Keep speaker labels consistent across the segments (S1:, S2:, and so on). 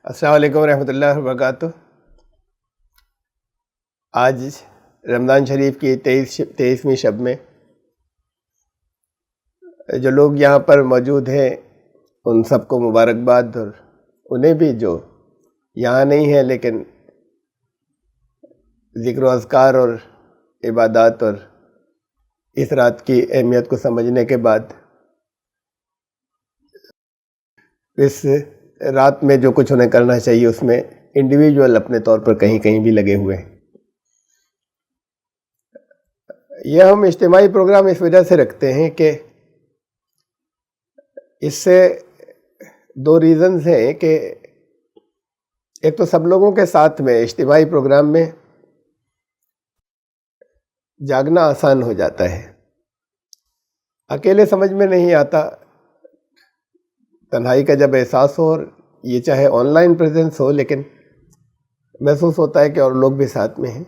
S1: السلام علیکم ورحمۃ اللہ وبرکاتہ۔ آج رمضان شریف کی 23ویں شب میں جو لوگ یہاں پر موجود ہیں ان سب کو مبارکباد، اور انہیں بھی جو یہاں نہیں ہیں لیکن ذکر و اذکار اور عبادات اور اس رات کی اہمیت کو سمجھنے کے بعد اس رات میں جو کچھ انہیں کرنا چاہیے اس میں انڈیویجول اپنے طور پر کہیں کہیں بھی لگے ہوئے ہیں۔ یہ ہم اجتماعی پروگرام اس وجہ سے رکھتے ہیں کہ اس سے دو ریزنز ہیں کہ ایک تو سب لوگوں کے ساتھ میں اجتماعی پروگرام میں جاگنا آسان ہو جاتا ہے، اکیلے سمجھ میں نہیں آتا، تنہائی کا جب احساس ہو، اور یہ چاہے آن لائن پریزنس ہو لیکن محسوس ہوتا ہے کہ اور لوگ بھی ساتھ میں ہیں،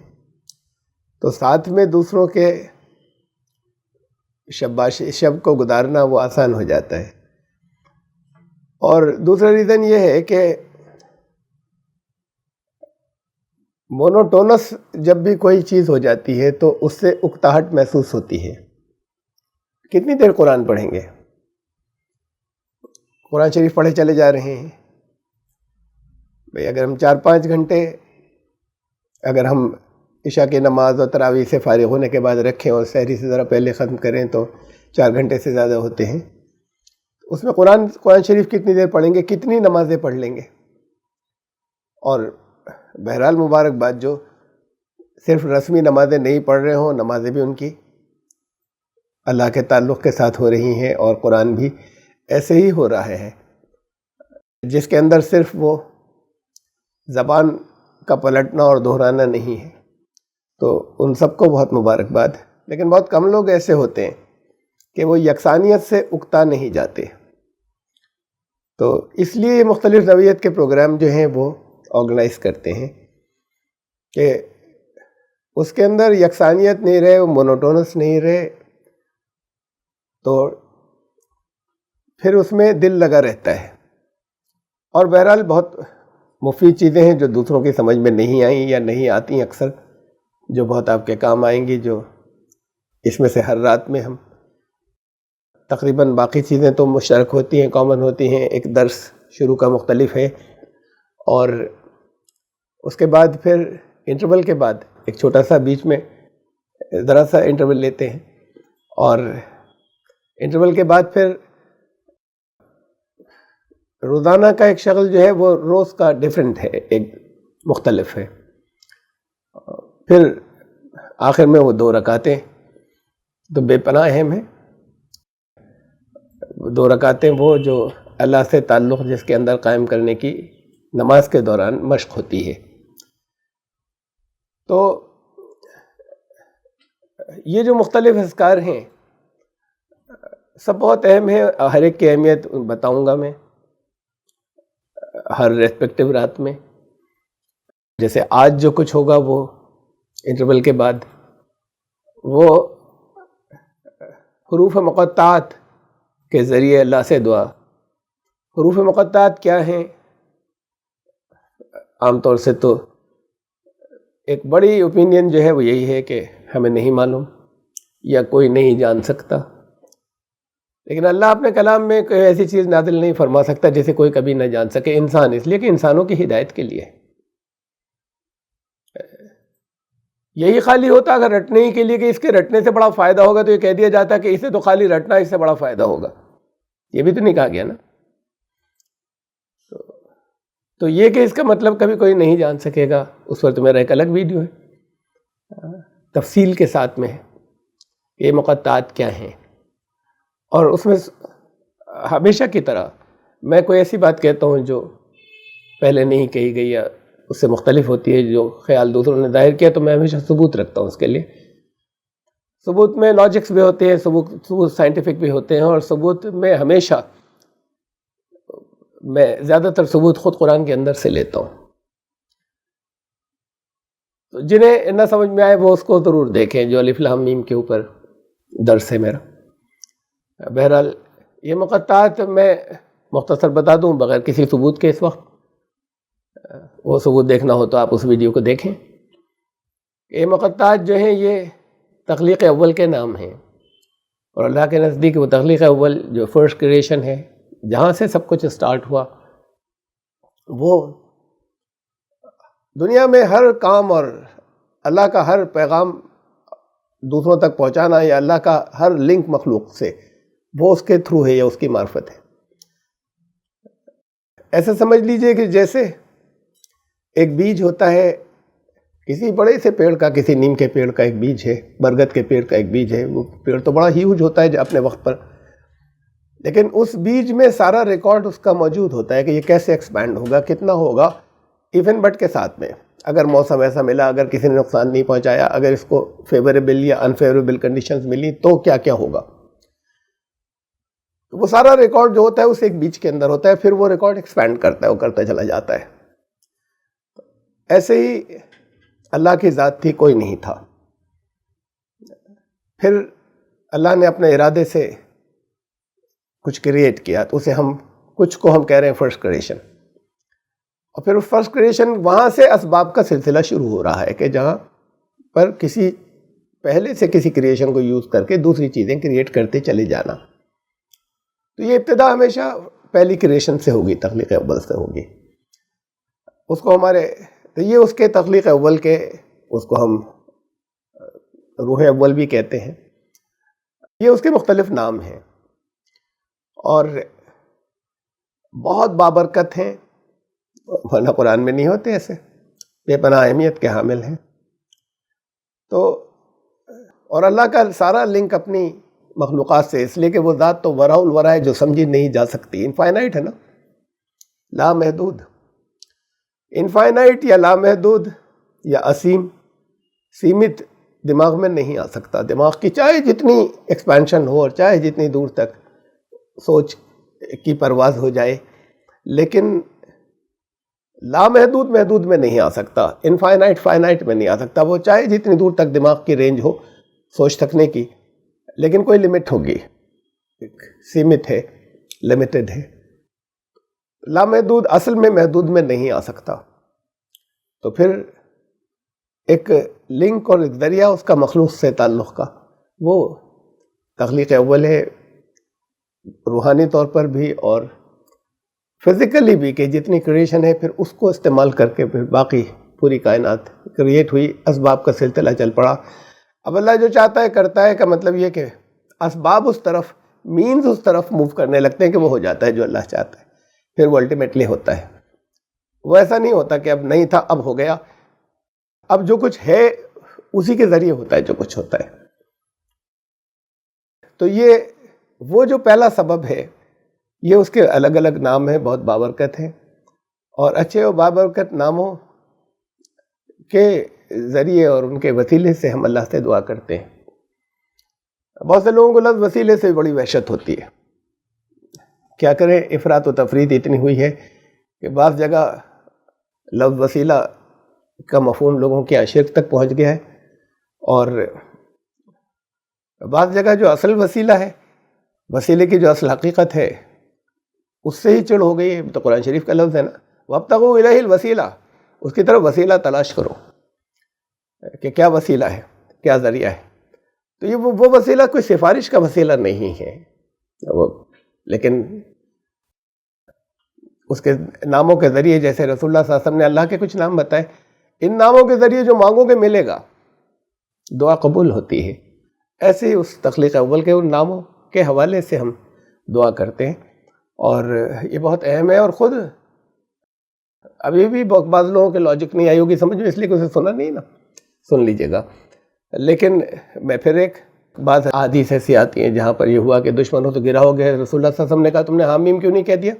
S1: تو ساتھ میں دوسروں کے شب کو گزارنا وہ آسان ہو جاتا ہے۔ اور دوسرا ریزن یہ ہے کہ مونوٹونس جب بھی کوئی چیز ہو جاتی ہے تو اس سے اکتاہٹ محسوس ہوتی ہے۔ کتنی دیر قرآن پڑھیں گے؟ قرآن شریف پڑھے چلے جا رہے ہیں بھئی، اگر ہم 4-5 گھنٹے اگر ہم عشاء کی نماز اور تراویح سے فارغ ہونے کے بعد رکھیں اور سحری سے ذرا پہلے ختم کریں تو 4 گھنٹے سے زیادہ ہوتے ہیں، اس میں قرآن شریف کتنی دیر پڑھیں گے، کتنی نمازیں پڑھ لیں گے؟ اور بہرحال مبارکباد جو صرف رسمی نمازیں نہیں پڑھ رہے ہوں، نمازیں بھی ان کی اللہ کے تعلق کے ساتھ ہو رہی ہیں، اور قرآن بھی ایسے ہی ہو رہا ہے جس کے اندر صرف وہ زبان کا پلٹنا اور دہرانا نہیں ہے، تو ان سب کو بہت مبارکباد۔ لیکن بہت کم لوگ ایسے ہوتے ہیں کہ وہ یکسانیت سے اکتا نہیں جاتے، تو اس لیے مختلف نوعیت کے پروگرام جو ہیں وہ آرگنائز کرتے ہیں کہ اس کے اندر یکسانیت نہیں رہے، وہ مونوٹونس نہیں رہے، تو پھر اس میں دل لگا رہتا ہے۔ اور بہرحال بہت مفید چیزیں ہیں جو دوسروں کی سمجھ میں نہیں آئیں یا نہیں آتی اکثر، جو بہت آپ کے کام آئیں گی، جو اس میں سے ہر رات میں ہم تقریباً باقی چیزیں تو مشترک ہوتی ہیں، کامن ہوتی ہیں۔ ایک درس شروع کا مختلف ہے، اور اس کے بعد پھر انٹرول کے بعد ایک چھوٹا سا بیچ میں ذرا سا انٹرول لیتے ہیں، اور انٹرول کے بعد پھر روزانہ کا ایک شغل جو ہے وہ روز کا ڈیفرنٹ ہے، ایک مختلف ہے۔ پھر آخر میں وہ 2 رکعتیں تو بے پناہ اہم ہیں، 2 رکعتیں وہ جو اللہ سے تعلق جس کے اندر قائم کرنے کی نماز کے دوران مشق ہوتی ہے۔ تو یہ جو مختلف اذکار ہیں سب بہت اہم ہیں، ہر ایک کی اہمیت بتاؤں گا میں ہر ریسپیکٹیو رات میں۔ جیسے آج جو کچھ ہوگا وہ انٹرول کے بعد وہ حروف مقطعات کے ذریعے اللہ سے دعا۔ حروف مقطعات کیا ہیں؟ عام طور سے تو ایک بڑی اوپینین جو ہے وہ یہی ہے کہ ہمیں نہیں معلوم یا کوئی نہیں جان سکتا، لیکن اللہ اپنے کلام میں کوئی ایسی چیز نازل نہیں فرما سکتا جسے کوئی کبھی نہ جان سکے انسان، اس لیے کہ انسانوں کی ہدایت کے لیے۔ یہی خالی ہوتا اگر رٹنے ہی کے لیے کہ اس کے رٹنے سے بڑا فائدہ ہوگا، تو یہ کہہ دیا جاتا کہ اسے تو خالی رٹنا، اس سے بڑا فائدہ ہوگا، یہ بھی تو نہیں کہا گیا نا۔ تو یہ کہ اس کا مطلب کبھی کوئی نہیں جان سکے گا، اس پر تو میرا ایک الگ ویڈیو ہے، تفصیل کے ساتھ میں ہے یہ مقطعات کیا ہیں۔ اور اس میں ہمیشہ کی طرح میں کوئی ایسی بات کہتا ہوں جو پہلے نہیں کہی گئی یا اس سے مختلف ہوتی ہے، جو خیال دوسروں نے ظاہر کیا، تو میں ہمیشہ ثبوت رکھتا ہوں اس کے لیے۔ ثبوت میں لاجکس بھی ہوتے ہیں، ثبوت سائنٹیفک بھی ہوتے ہیں، اور ثبوت میں ہمیشہ میں زیادہ تر ثبوت خود قرآن کے اندر سے لیتا ہوں۔ تو جنہیں نہ سمجھ میں آئے وہ اس کو ضرور دیکھیں، جو الف لام میم کے اوپر درس ہے میرا۔ بہرحال یہ مقطعات میں مختصر بتا دوں بغیر کسی ثبوت کے اس وقت وہ ثبوت دیکھنا ہو تو آپ اس ویڈیو کو دیکھیں. یہ مقطعات جو ہیں یہ تخلیق اول کے نام ہیں، اور اللہ کے نزدیک وہ تخلیق اول جو فرسٹ کریشن ہے، جہاں سے سب کچھ اسٹارٹ ہوا، وہ دنیا میں ہر کام اور اللہ کا ہر پیغام دوسروں تک پہنچانا یا اللہ کا ہر لنک مخلوق سے، وہ اس کے تھرو ہے یا اس کی معرفت ہے. ایسے سمجھ لیجئے کہ جیسے ایک بیج ہوتا ہے کسی بڑے سے پیڑ کا، کسی نیم کے پیڑ کا ایک بیج ہے، برگد کے پیڑ کا ایک بیج ہے. وہ پیڑ تو بڑا ہیوج ہوتا ہے اپنے وقت پر، لیکن اس بیج میں سارا ریکارڈ اس کا موجود ہوتا ہے کہ یہ کیسے ایکسپینڈ ہوگا، کتنا ہوگا، ایون بٹ کے ساتھ میں اگر موسم ایسا ملا، اگر کسی نے نقصان نہیں پہنچایا، اگر اس کو فیوریبل یا انفیوریبل کنڈیشنز ملی تو کیا کیا ہوگا. وہ سارا ریکارڈ جو ہوتا ہے اس ایک بیج کے اندر ہوتا ہے، پھر وہ ریکارڈ ایکسپینڈ کرتا ہے، وہ کرتا چلا جاتا ہے. ایسے ہی اللہ کی ذات تھی، کوئی نہیں تھا. پھر اللہ نے اپنے ارادے سے کچھ کریٹ کیا، تو اسے کچھ کو ہم کہہ رہے ہیں فرسٹ کریشن. اور پھر فرسٹ کریشن وہاں سے اسباب کا سلسلہ شروع ہو رہا ہے کہ جہاں پر کسی پہلے سے کسی کریشن کو یوز کر کے دوسری چیزیں کریٹ کرتے چلے جانا. تو یہ ابتدا ہمیشہ پہلی کریشن سے ہوگی، تخلیق اول سے ہوگی. اس کو تو یہ اس کے تخلیق اول کے، اس کو ہم روح اول بھی کہتے ہیں. یہ اس کے مختلف نام ہیں اور بہت بابرکت ہیں، ورنہ قرآن میں نہیں ہوتے ایسے، بے پناہ اہمیت کے حامل ہیں. تو اور اللہ کا سارا لنک اپنی مخلوقات سے، اس لیے کہ وہ ذات تو ورا الورا ہے جو سمجھی نہیں جا سکتی، انفائنائٹ ہے نا، لامحدود. انفائنائٹ یا لامحدود یا اسیم، سیمت دماغ میں نہیں آ سکتا. دماغ کی چاہے جتنی ایکسپینشن ہو اور چاہے جتنی دور تک سوچ کی پرواز ہو جائے، لیکن لامحدود محدود میں نہیں آ سکتا، انفائنائٹ فائنائٹ میں نہیں آ سکتا. وہ چاہے جتنی دور تک دماغ کی رینج ہو سوچ سکنے کی، لیکن کوئی لمٹ ہوگی، سیمت ہے، لمیٹڈ ہے. لامحدود اصل میں محدود میں نہیں آ سکتا. تو پھر ایک لنک اور ایک ذریعہ اس کا مخلوق سے تعلق کا، وہ تخلیق اول ہے، روحانی طور پر بھی اور فزیکلی بھی، کہ جتنی کریشن ہے پھر اس کو استعمال کر کے پھر باقی پوری کائنات کریٹ ہوئی، اسباب کا سلسلہ چل پڑا. اب اللہ جو چاہتا ہے کرتا ہے، کا مطلب یہ کہ اسباب اس طرف، مینز اس طرف موو کرنے لگتے ہیں کہ وہ ہو جاتا ہے جو اللہ چاہتا ہے، پھر وہ الٹیمیٹلی ہوتا ہے. وہ ایسا نہیں ہوتا کہ اب نہیں تھا اب ہو گیا. اب جو کچھ ہے اسی کے ذریعے ہوتا ہے جو کچھ ہوتا ہے. تو یہ وہ جو پہلا سبب ہے، یہ اس کے الگ الگ نام ہیں، بہت بابرکت ہیں، اور اچھے و بابرکت ناموں کے ذریعے اور ان کے وسیلے سے ہم اللہ سے دعا کرتے ہیں. بہت سے لوگوں کو لفظ وسیلے سے بڑی وحشت ہوتی ہے. کیا کریں، افراط و تفریط اتنی ہوئی ہے کہ بعض جگہ لفظ وسیلہ کا مفہوم لوگوں کے شرک تک پہنچ گیا ہے، اور بعض جگہ جو اصل وسیلہ ہے، وسیلے کی جو اصل حقیقت ہے، اس سے ہی چڑ ہو گئی ہے. تو قرآن شریف کا لفظ ہے نا، وَابْتَغُوا إِلَيْهِ الْوَسِيلَةَ، اس کی طرف وسیلہ تلاش کرو کہ کیا وسیلہ ہے، کیا ذریعہ ہے. تو یہ وہ وسیلہ کوئی سفارش کا وسیلہ نہیں ہے، لیکن اس کے ناموں کے ذریعے، جیسے رسول اللہ صلی اللہ علیہ وسلم نے اللہ کے کچھ نام بتائے، ان ناموں کے ذریعے جو مانگو گے ملے گا، دعا قبول ہوتی ہے. ایسے ہی اس تخلیق اول کے ان ناموں کے حوالے سے ہم دعا کرتے ہیں، اور یہ بہت اہم ہے. اور خود ابھی بھی بعض لوگوں کے لاجک نہیں آئی ہوگی سمجھ میں، اس لیے کہ اسے سنا نہیں نا، سن لیجئے گا. لیکن میں پھر ایک بعض احادیث ایسی آتی ہیں جہاں پر یہ ہوا کہ دشمنوں تو گرا ہو گئے، رسول اللہ صلی اللہ علیہ وسلم نے کہا تم نے حامیم کیوں نہیں کہہ دیا.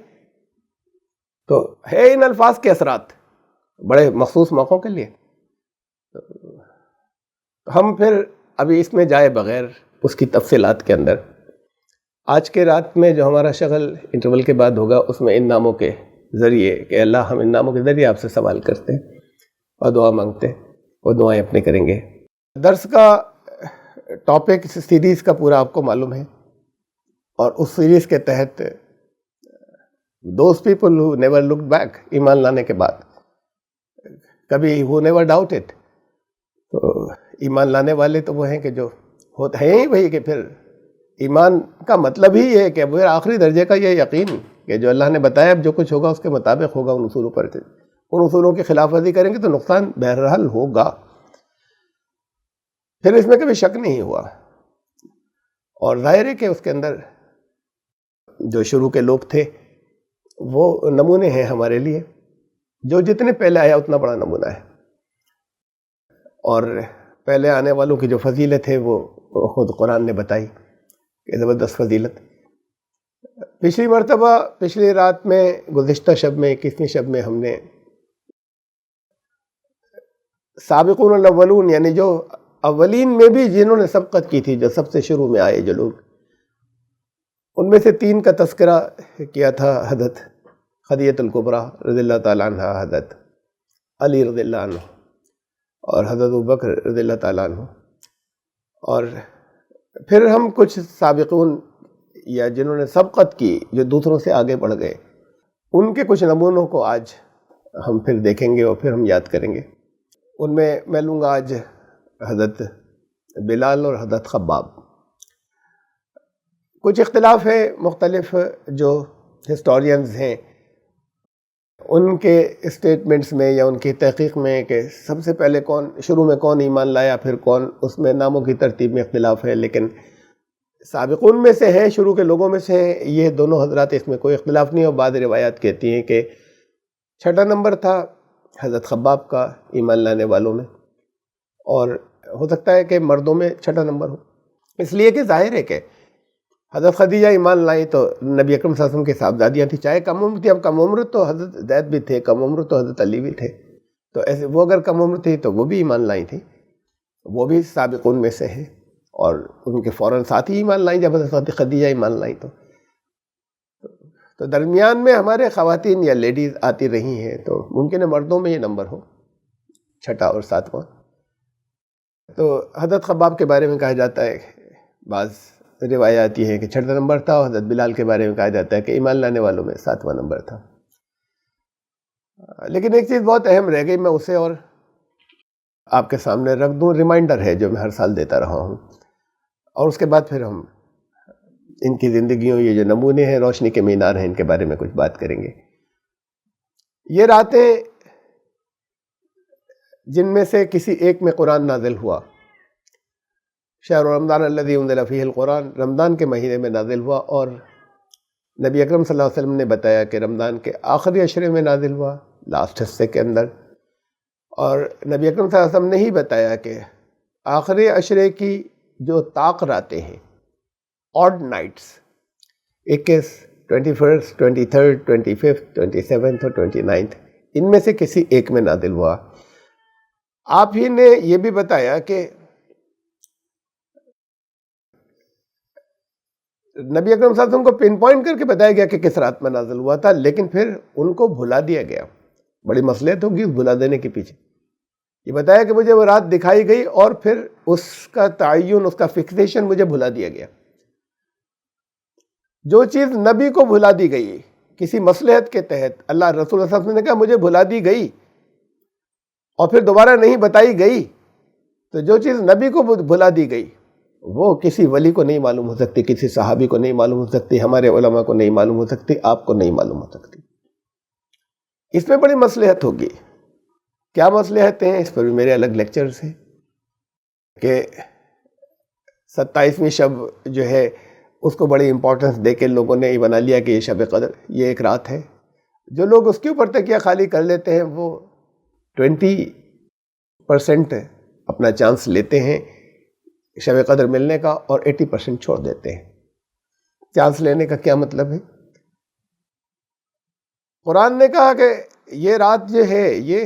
S1: تو ہے ان الفاظ کے اثرات بڑے مخصوص موقعوں کے لیے. ہم پھر ابھی اس میں جائے بغیر اس کی تفصیلات کے اندر، آج کے رات میں جو ہمارا شغل انٹرول کے بعد ہوگا، اس میں ان ناموں کے ذریعے، کہ اللہ ہم ان ناموں کے ذریعے آپ سے سوال کرتے ہیں اور دعا مانگتے ہیں، وہ دعائیں اپنے کریں گے. درس کا ٹاپک اس سیریز کا پورا آپ کو معلوم ہے، اور اس سیریز کے تحت those people who never looked back، ایمان لانے کے بعد کبھی who never doubt it. تو ایمان لانے والے تو وہ ہیں کہ جو ہوتا ہے ہی وہی، کہ پھر ایمان کا مطلب ہی یہ ہے کہ پھر آخری درجے کا یہ یقین کہ جو اللہ نے بتایا اب جو کچھ ہوگا اس کے مطابق ہوگا، ان اصولوں پر ان اصولوں کی خلاف ورزی کریں گے تو نقصان بہرحال ہوگا. پھر اس میں کبھی شک نہیں ہوا. اور ظاہر ہے کہ اس کے اندر جو شروع کے لوگ تھے وہ نمونے ہیں ہمارے لیے، جو جتنے پہلے آیا اتنا بڑا نمونہ ہے. اور پہلے آنے والوں کی جو فضیلت ہے وہ خود قرآن نے بتائی کہ زبردست فضیلت. پچھلی مرتبہ پچھلی رات میں گزشتہ شب میں 21ویں شب میں ہم نے سابقون الاولون یعنی جو اولین میں بھی جنہوں نے سبقت کی تھی، جو سب سے شروع میں آئے جو لوگ، ان میں سے 3 کا تذکرہ کیا تھا. حضرت خدیجہ الکبریٰ رضی اللہ تعالیٰ عنہ، حضرت علی رضی اللہ عنہ، اور حضرت ابوبکر رضی اللہ تعالیٰ عنہ. اور پھر ہم کچھ سابقون یا جنہوں نے سبقت کی جو دوسروں سے آگے بڑھ گئے، ان کے کچھ نمونوں کو آج ہم پھر دیکھیں گے اور پھر ہم یاد کریں گے. ان میں لوں گا آج حضرت بلال اور حضرت خباب. کچھ اختلاف ہے مختلف جو ہسٹورینز ہیں ان کے اسٹیٹمنٹس میں یا ان کی تحقیق میں کہ سب سے پہلے کون، شروع میں کون ایمان لایا پھر کون، اس میں ناموں کی ترتیب میں اختلاف ہے. لیکن سابقون میں سے ہیں، شروع کے لوگوں میں سے ہیں یہ دونوں حضرات، اس میں کوئی اختلاف نہیں. اور بعض روایات کہتی ہیں کہ 6 نمبر تھا حضرت خباب کا ایمان لانے والوں میں، اور ہو سکتا ہے کہ مردوں میں 6 نمبر ہو، اس لیے کہ ظاہر ہے کہ حضرت خدیجہ ایمان لائیں تو نبی اکرم صلی اللہ علیہ وسلم کی صاحبزادیاں تھیں، چاہے کم عمر تھی. اب کم عمر تو حضرت زید بھی تھے، کم عمر تو حضرت علی بھی تھے، تو ایسے وہ اگر کم عمر تھی تو وہ بھی ایمان لائی تھیں، وہ بھی سابقون میں سے ہیں. اور ان کے فوراً ساتھ ہی ایمان لائیں جب حضرت خدیجہ ایمان لائیں. تو درمیان میں ہمارے خواتین یا لیڈیز آتی رہی ہیں، تو ممکن ہے مردوں میں یہ نمبر ہو 6 اور 7. تو حضرت خباب کے بارے میں کہا جاتا ہے، بعض روایات یہ ہے کہ 6 نمبر تھا، اور حضرت بلال کے بارے میں کہا جاتا ہے کہ ایمان لانے والوں میں 7واں نمبر تھا. لیکن ایک چیز بہت اہم رہ گئی، میں اسے اور آپ کے سامنے رکھ دوں. ریمائنڈر ہے جو میں ہر سال دیتا رہا ہوں، اور اس کے بعد پھر ہم ان کی زندگیوں، یہ جو نمونے ہیں، روشنی کے مینار ہیں، ان کے بارے میں کچھ بات کریں گے. یہ راتیں جن میں سے کسی ایک میں قرآن نازل ہوا، شہر رمضان الذی انزل فیہ القرآن، رمضان کے مہینے میں نازل ہوا، اور نبی اکرم صلی اللہ علیہ وسلم نے بتایا کہ رمضان کے آخری عشرے میں نازل ہوا، لاسٹ حصے کے اندر. اور نبی اکرم صلی اللہ علیہ وسلم نے ہی بتایا کہ آخری عشرے کی جو طاق راتیں ہیں، آڈ نائٹس، 21، 21، 23، 25، 27 اور 29، ان میں سے کسی ایک میں نازل ہوا. آپ ہی نے یہ بھی بتایا کہ نبی اکرم صلی اللہ علیہ وسلم کو پن پوائنٹ کر کے بتایا گیا کہ کس رات میں نازل ہوا تھا، لیکن پھر ان کو بھلا دیا گیا. بڑی مصلحت ہوگی اس بھلا دینے کے پیچھے. یہ بتایا کہ مجھے وہ رات دکھائی گئی اور پھر اس کا تعین، اس کا فکسیشن مجھے بھلا دیا گیا. جو چیز نبی کو بھلا دی گئی کسی مصلحت کے تحت، اللہ رسول صلی اللہ علیہ وسلم نے کہا مجھے بھلا دی گئی اور پھر دوبارہ نہیں بتائی گئی، تو جو چیز نبی کو بھلا دی گئی وہ کسی ولی کو نہیں معلوم ہو سکتی، کسی صحابی کو نہیں معلوم ہو سکتی، ہمارے علماء کو نہیں معلوم ہو سکتی، آپ کو نہیں معلوم ہو سکتی. اس میں بڑی مصلحت ہوگی. کیا مصلحتیں ہیں، اس پر بھی میرے الگ لیکچرز ہیں. کہ 27ویں شب جو ہے اس کو بڑی امپورٹنس دے کے لوگوں نے یہ بنا لیا کہ یہ شب قدر، یہ ایک رات ہے. جو لوگ اس کے اوپر تکیہ خالی کر لیتے ہیں وہ 20% اپنا چانس لیتے ہیں شب قدر ملنے کا، اور 80% چھوڑ دیتے ہیں. چانس لینے کا کیا مطلب ہے؟ قرآن نے کہا کہ یہ رات جو ہے، یہ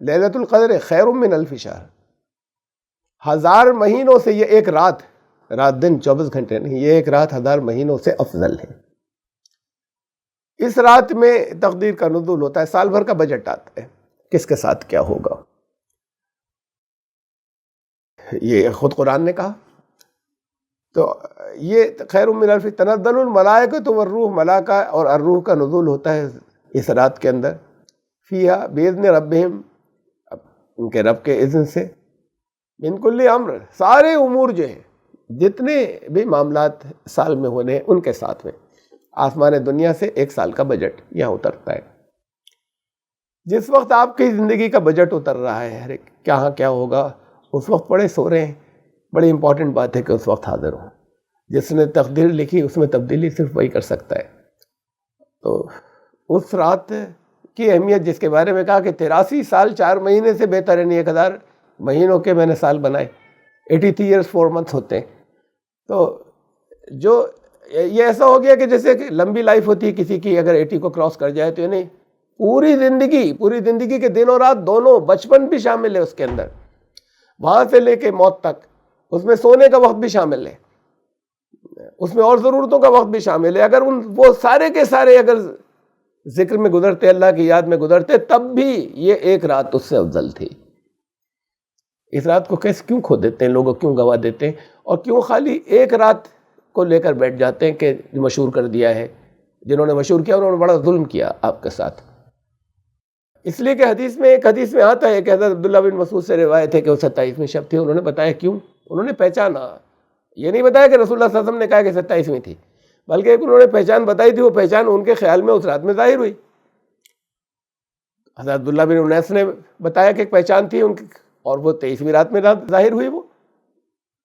S1: لیلۃ القدر خیر من الف شہر، 1000 مہینوں سے یہ ایک رات دن 24 گھنٹے نہیں، یہ ایک رات 1000 مہینوں سے افضل ہے. اس رات میں تقدیر کا نزول ہوتا ہے، سال بھر کا بجٹ آتا ہے، کس کے ساتھ کیا ہوگا، یہ خود قرآن نے کہا. تو یہ خیر من الف، تنزل الملائکۃ والروح، ملائکہ اور الروح کا نزول ہوتا ہے اس رات کے اندر. فیہا باذن ربہم ان کے رب کے اذن سے، من کل امر، سارے امور جو ہیں، جتنے بھی معاملات سال میں ہونے ان کے ساتھ میں آسمان دنیا سے 1 سال کا بجٹ یہاں اترتا ہے۔ جس وقت آپ کی زندگی کا بجٹ اتر رہا ہے کہاں کیا ہوگا، اس وقت پڑے سو رہے ہیں، بڑی امپورٹنٹ بات ہے کہ اس وقت حاضر ہوں۔ جس نے تقدیر لکھی اس میں تبدیلی صرف وہی کر سکتا ہے۔ تو اس رات کی اہمیت جس کے بارے میں کہا کہ 83 سال 4 مہینے سے بہتر ہے، 1000 مہینوں کے میں نے سال بنائے، 83 years 4 months ہوتے ہیں۔ تو جو یہ ایسا ہو گیا کہ جیسے کہ لمبی لائف ہوتی ہے کسی کی، اگر 80 کو کراس کر جائے تو یہ نہیں، پوری زندگی کے دن اور رات دونوں، بچپن بھی شامل ہے اس کے اندر، وہاں سے لے کے موت تک، اس میں سونے کا وقت بھی شامل ہے، اس میں اور ضرورتوں کا وقت بھی شامل ہے۔ اگر وہ سارے کے سارے اگر ذکر میں گزرتے، اللہ کی یاد میں گزرتے، تب بھی یہ ایک رات اس سے افضل تھی۔ اس رات کو کیوں کھو دیتے ہیں لوگوں، کیوں گوا دیتے ہیں، اور کیوں خالی ایک رات کو لے کر بیٹھ جاتے ہیں کہ مشہور کر دیا ہے۔ جنہوں نے مشہور کیا انہوں نے بڑا ظلم کیا آپ کے ساتھ۔ اس لیے کہ ایک حدیث میں آتا ہے کہ حضرت عبداللہ بن مسعود سے روایت ہے کہ وہ 27ویں شب تھی۔ انہوں نے بتایا کیوں، انہوں نے پہچانا، یہ نہیں بتایا کہ رسول اللہ صلی اللہ علیہ وسلم نے کہا کہ 27ویں تھی، بلکہ ایک انہوں نے پہچان بتائی تھی، وہ پہچان ان کے خیال میں اس رات میں ظاہر ہوئی۔ حضرت عبداللہ بن انیس نے بتایا کہ ایک پہچان تھی ان کی، اور وہ 23ویں رات میں ظاہر ہوئی۔ وہ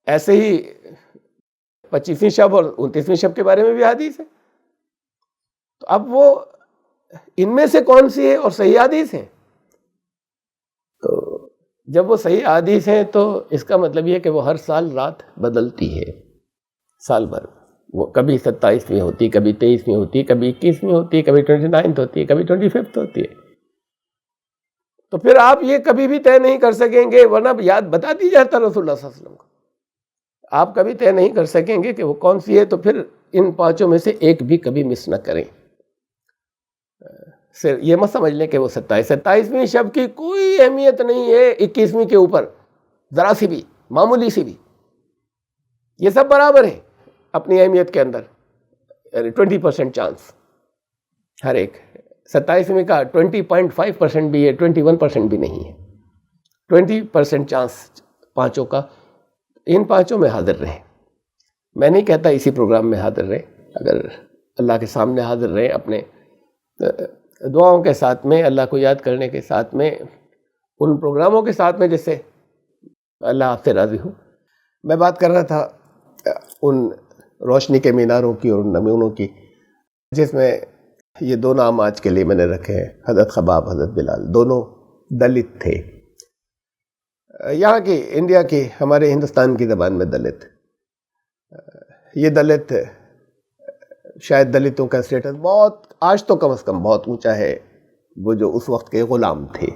S1: ایسے ہی 25ویں شب اور 29ویں شب کے بارے میں بھی حدیث ہے۔ تو اب وہ ان میں سے کون سی ہے اور صحیح حدیث ہے؟ تو جب وہ صحیح حدیث ہیں تو اس کا مطلب یہ کہ وہ ہر سال رات بدلتی ہے، سال بھر وہ کبھی 27ویں ہوتی، کبھی 23ویں ہوتی، کبھی 21ویں ہوتی، کبھی 29 ہوتی ہے، کبھی 25 ہوتی ہے۔ تو پھر آپ یہ کبھی بھی طے نہیں کر سکیں گے، ورنہ یاد بتا دی جاتا رسول اللہ صلی اللہ علیہ وسلم کو، آپ کبھی طے نہیں کر سکیں گے کہ وہ کون سی ہے۔ تو پھر ان 5 میں سے ایک بھی کبھی مس نہ کریں۔ صرف یہ مت سمجھ لیں کہ وہ 27ویں شب کی کوئی اہمیت نہیں ہے 21ویں کے اوپر، ذرا سی بھی، معمولی سی بھی، یہ سب برابر ہیں اپنی اہمیت کے اندر، 20% چانس ہر ایک۔ 27ویں کا 20.5% بھی ہے، 21% بھی نہیں ہے، 20% چانس 5 کا۔ ان 5 میں حاضر رہیں۔ میں نہیں کہتا اسی پروگرام میں حاضر رہیں، اگر اللہ کے سامنے حاضر رہیں اپنے دعاؤں کے ساتھ میں، اللہ کو یاد کرنے کے ساتھ میں، ان پروگراموں کے ساتھ میں جس سے اللہ آپ سے راضی ہو۔ میں بات کر رہا تھا ان روشنی کے میناروں کی اور ان نمونوں کی، جس میں یہ 2 نام آج کے لیے میں نے رکھے ہیں، حضرت خباب، حضرت بلال، دونوں دلت تھے۔ یہاں کی، انڈیا کی، ہمارے ہندوستان کی زبان میں دلت، یہ دلت شاید دلتوں کا اسٹیٹس بہت، آج تو کم از کم بہت اونچا ہے، وہ جو اس وقت کے غلام تھے۔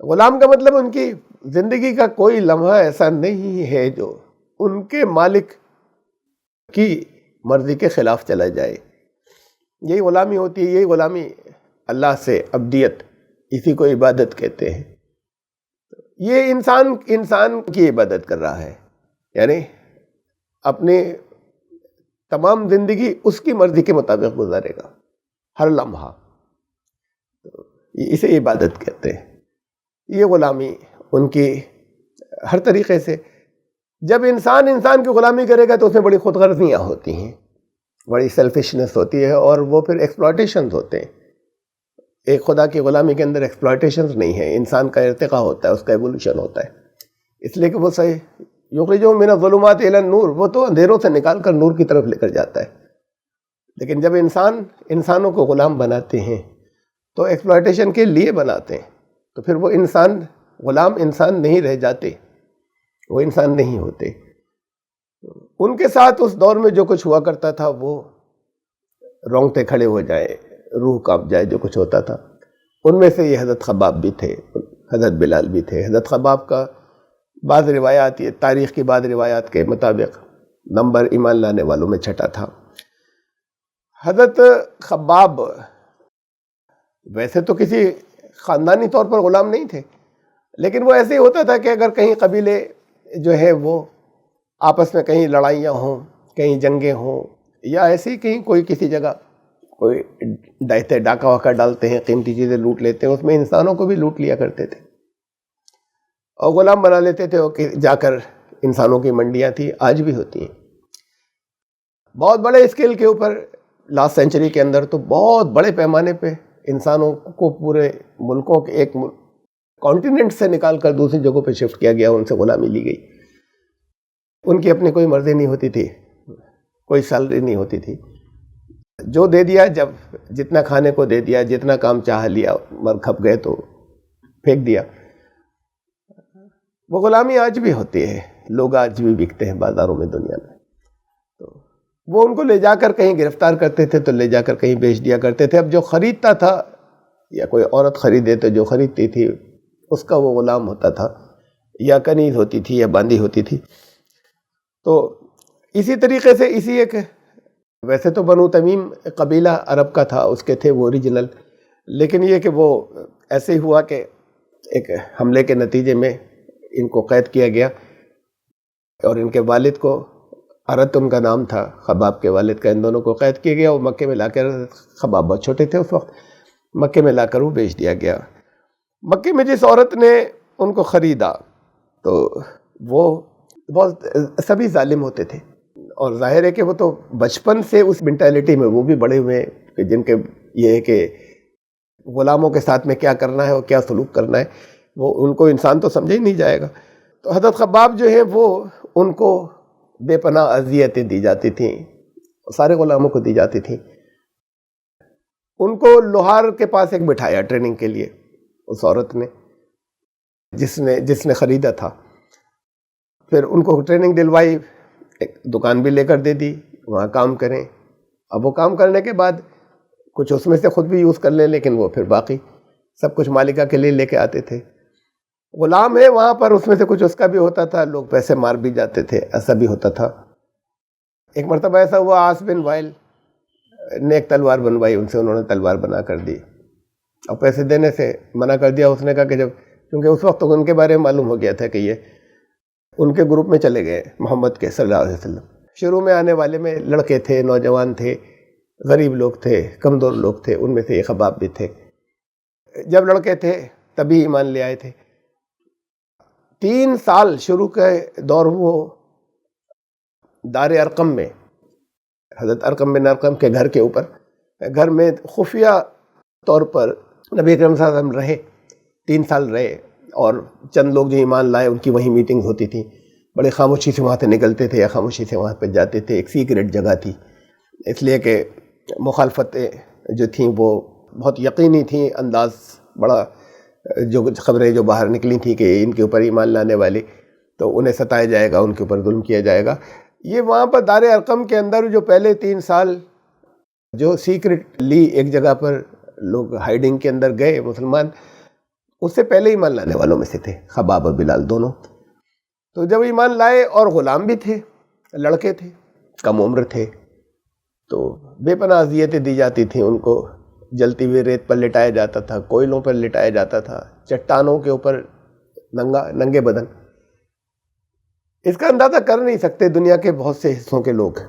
S1: غلام کا مطلب ان کی زندگی کا کوئی لمحہ ایسا نہیں ہے جو ان کے مالک کی مرضی کے خلاف چلا جائے۔ یہی غلامی ہوتی ہے، یہی غلامی اللہ سے عبدیت، اسی کو عبادت کہتے ہیں۔ یہ انسان کی عبادت کر رہا ہے، یعنی اپنی تمام زندگی اس کی مرضی کے مطابق گزارے گا، ہر لمحہ، اسے عبادت کہتے ہیں۔ یہ غلامی ان کی ہر طریقے سے، جب انسان کی غلامی کرے گا تو اس میں بڑی خود غرضیاں ہوتی ہیں، بڑی سیلفشنس ہوتی ہے، اور وہ پھر ایکسپلائٹیشنز ہوتے ہیں۔ ایک خدا کی غلامی کے اندر ایکسپلائٹیشنز نہیں ہے، انسان کا ارتقاء ہوتا ہے، اس کا ایوولوشن ہوتا ہے۔ اس لیے کہ وہ صحیح یخرجہم من الظلمات الی النور، وہ تو اندھیروں سے نکال کر نور کی طرف لے کر جاتا ہے۔ لیکن جب انسانوں کو غلام بناتے ہیں تو ایکسپلائٹیشن کے لیے بناتے ہیں، تو پھر وہ غلام انسان نہیں رہ جاتے، وہ انسان نہیں ہوتے۔ ان کے ساتھ اس دور میں جو کچھ ہوا کرتا تھا، وہ رونگٹے کھڑے ہو جائیں، روح کانپ جائے، جو کچھ ہوتا تھا۔ ان میں سے یہ حضرت خباب بھی تھے، حضرت بلال بھی تھے۔ حضرت خباب کا بعض روایات، یہ تاریخ کی بعض روایات کے مطابق نمبر ایمان لانے والوں میں 6 تھا۔ حضرت خباب ویسے تو کسی خاندانی طور پر غلام نہیں تھے، لیکن وہ ایسے ہی ہوتا تھا کہ اگر کہیں قبیلے جو ہے وہ آپس میں کہیں لڑائیاں ہوں، کہیں جنگیں ہوں، یا ایسے ہی کہیں کوئی کسی جگہ کوئی ڈاکہ واقع ڈالتے ہیں، قیمتی چیزیں لوٹ لیتے ہیں، اس میں انسانوں کو بھی لوٹ لیا کرتے تھے۔ اور غلام بنا لیتے تھے، کہ جا کر انسانوں کی منڈیاں تھیں، آج بھی ہوتی ہیں بہت بڑے اسکیل کے اوپر. لاسٹ سینچری کے اندر تو بہت بڑے پیمانے پہ انسانوں کو پورے ملکوں کے ایک کانٹیننٹ سے نکال کر دوسری جگہوں پہ شفٹ کیا گیا، ان سے غلامی لی گئی. ان کی اپنی کوئی مرضی نہیں ہوتی تھی، کوئی سیلری نہیں ہوتی تھی، جو دے دیا، جب جتنا کھانے کو دے دیا، جتنا کام چاہ لیا، مر کھپ گئے تو پھینک دیا. وہ غلامی آج بھی ہوتی ہے، لوگ آج بھی بکتے ہیں بازاروں میں، دنیا میں. تو وہ ان کو لے جا کر کہیں گرفتار کرتے تھے تو لے جا کر کہیں بیچ دیا کرتے تھے. اب جو خریدتا تھا، یا کوئی عورت خریدے تو جو خریدتی تھی اس کا وہ غلام ہوتا تھا، یا کنیز ہوتی تھی یا باندی ہوتی تھی. تو اسی طریقے سے اسی ایک، ویسے تو بنو تمیم قبیلہ عرب کا تھا، اس کے تھے وہ اوریجنل، لیکن یہ کہ وہ ایسے ہی ہوا کہ ایک حملے کے نتیجے میں ان کو قید کیا گیا، اور ان کے والد کو، ارت ان کا نام تھا، خباب کے والد کا، ان دونوں کو قید کیا گیا. وہ مکے میں لا کر، خباب بہت چھوٹے تھے اس وقت، مکے میں لا کر وہ بیچ دیا گیا. مکے میں جس عورت نے ان کو خریدا تو وہ بہت، سبھی ظالم ہوتے تھے، اور ظاہر ہے کہ وہ تو بچپن سے اس مینٹیلٹی میں وہ بھی بڑے ہوئے ہیں کہ جن کے یہ ہے کہ غلاموں کے ساتھ میں کیا کرنا ہے اور کیا سلوک کرنا ہے، وہ ان کو انسان تو سمجھا ہی نہیں جائے گا. تو حضرت خباب جو ہے وہ ان کو بے پناہ اذیتیں دی جاتی تھیں، سارے غلاموں کو دی جاتی تھیں. ان کو لوہار کے پاس ایک بٹھایا ٹریننگ کے لیے اس عورت نے، جس نے خریدا تھا. پھر ان کو ٹریننگ دلوائی، ایک دکان بھی لے کر دے دی، وہاں کام کریں. اب وہ کام کرنے کے بعد کچھ اس میں سے خود بھی یوز کر لیں، لیکن وہ پھر باقی سب کچھ مالکہ کے لیے لے کے آتے تھے. غلام ہے وہاں پر، اس میں سے کچھ اس کا بھی ہوتا تھا، لوگ پیسے مار بھی جاتے تھے، ایسا بھی ہوتا تھا. ایک مرتبہ ایسا ہوا، عاص بن وائل نے ایک تلوار بنوائی ان سے، انہوں نے تلوار بنا کر دی اور پیسے دینے سے منع کر دیا. اس نے کہا کہ کیونکہ اس وقت ان کے بارے میں معلوم ہو گیا تھا کہ یہ ان کے گروپ میں چلے گئے محمد کے صلی اللہ علیہ وسلم. شروع میں آنے والے میں لڑکے تھے، نوجوان تھے، غریب لوگ تھے، کمزور لوگ تھے، ان میں سے یہ خباب بھی تھے. جب لڑکے تھے تبھی ایمان لے آئے تھے. 3 سال شروع کے دور وہ دار ارقم میں، حضرت ارقم بن ارقم کے گھر کے اوپر، گھر میں خفیہ طور پر نبی اکرم صلی اللہ علیہ وسلم رہے. 3 سال رہے، اور چند لوگ جو ایمان لائے ان کی وہیں میٹنگ ہوتی تھی. بڑے خاموشی سے وہاں سے نکلتے تھے یا خاموشی سے وہاں پہ جاتے تھے. ایک سیکریٹ جگہ تھی، اس لیے کہ مخالفتیں جو تھیں وہ بہت یقینی تھیں. انداز بڑا، جو خبریں جو باہر نکلی تھیں کہ ان کے اوپر ایمان لانے والے تو انہیں ستایا جائے گا، ان کے اوپر ظلم کیا جائے گا. یہ وہاں پر دار ارقم کے اندر جو پہلے 3 سال جو سیکریٹلی ایک جگہ پر لوگ ہائیڈنگ کے اندر گئے مسلمان، اس سے پہلے ایمان لانے والوں میں سے تھے خباب اور بلال دونوں. تو جب ایمان لائے، اور غلام بھی تھے، لڑکے تھے، کم عمر تھے، تو بے پناہ اذیتیں دی جاتی تھیں. ان کو جلتی ہوئی ریت پر لٹایا جاتا تھا، کوئلوں پر لٹایا جاتا تھا، چٹانوں کے اوپر ننگے بدن. اس کا اندازہ کر نہیں سکتے دنیا کے بہت سے حصوں کے لوگ،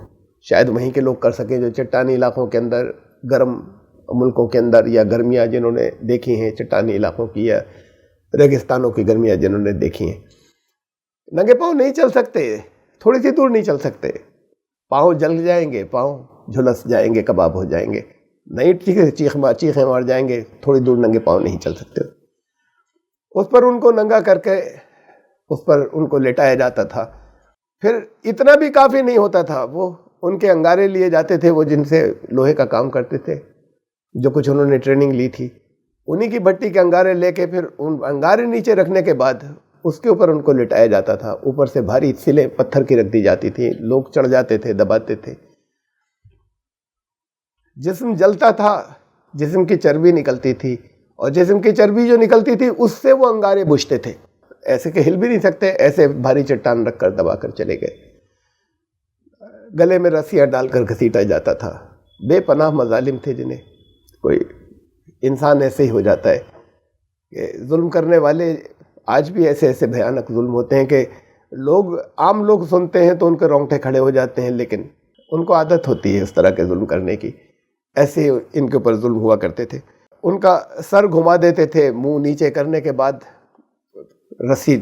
S1: شاید وہیں کے لوگ کر سکیں جو چٹانی علاقوں کے اندر، گرم ملکوں کے اندر، یا گرمیاں جنہوں نے دیکھی ہیں چٹانی علاقوں کی، یا ریگستانوں کی گرمیاں جنہوں نے دیکھی ہیں. ننگے پاؤں نہیں چل سکتے، تھوڑی سی دور نہیں چل سکتے، پاؤں جل جائیں گے، پاؤں جھلس جائیں گے، کباب ہو جائیں گے، نہیں چیخیں مار جائیں گے، تھوڑی دور ننگے پاؤں نہیں چل سکتے. اس پر ان کو ننگا کر کے اس پر ان کو لٹایا جاتا تھا. پھر اتنا بھی کافی نہیں ہوتا تھا، وہ ان کے انگارے لیے جاتے تھے، وہ جن سے لوہے کا کام کرتے تھے، جو کچھ انہوں نے ٹریننگ لی تھی، انہی کی بھٹی کے انگارے لے کے پھر ان انگارے نیچے رکھنے کے بعد اس کے اوپر ان کو لٹایا جاتا تھا. اوپر سے بھاری سلیں پتھر کی رکھ دی جاتی تھی، لوگ چڑھ جاتے تھے، دباتے تھے. جسم جلتا تھا، جسم کی چربی نکلتی تھی، اور جسم کی چربی جو نکلتی تھی اس سے وہ انگارے بجھتے تھے. ایسے کہ ہل بھی نہیں سکتے، ایسے بھاری چٹان رکھ کر دبا کر چلے گئے. گلے میں رسیاں ڈال کر گھسیٹا جاتا تھا. بے پناہ مظالم تھے جنہیں کوئی انسان ایسے ہی ہو جاتا ہے کہ ظلم کرنے والے آج بھی ایسے ایسے بھیانک ظلم ہوتے ہیں کہ عام لوگ سنتے ہیں تو ان کے رونگٹے کھڑے ہو جاتے ہیں، لیکن ان کو عادت ہوتی ہے اس طرح کے ظلم کرنے کی. ایسے ان کے اوپر ظلم ہوا کرتے تھے. ان کا سر گھما دیتے تھے، منہ نیچے کرنے کے بعد رسی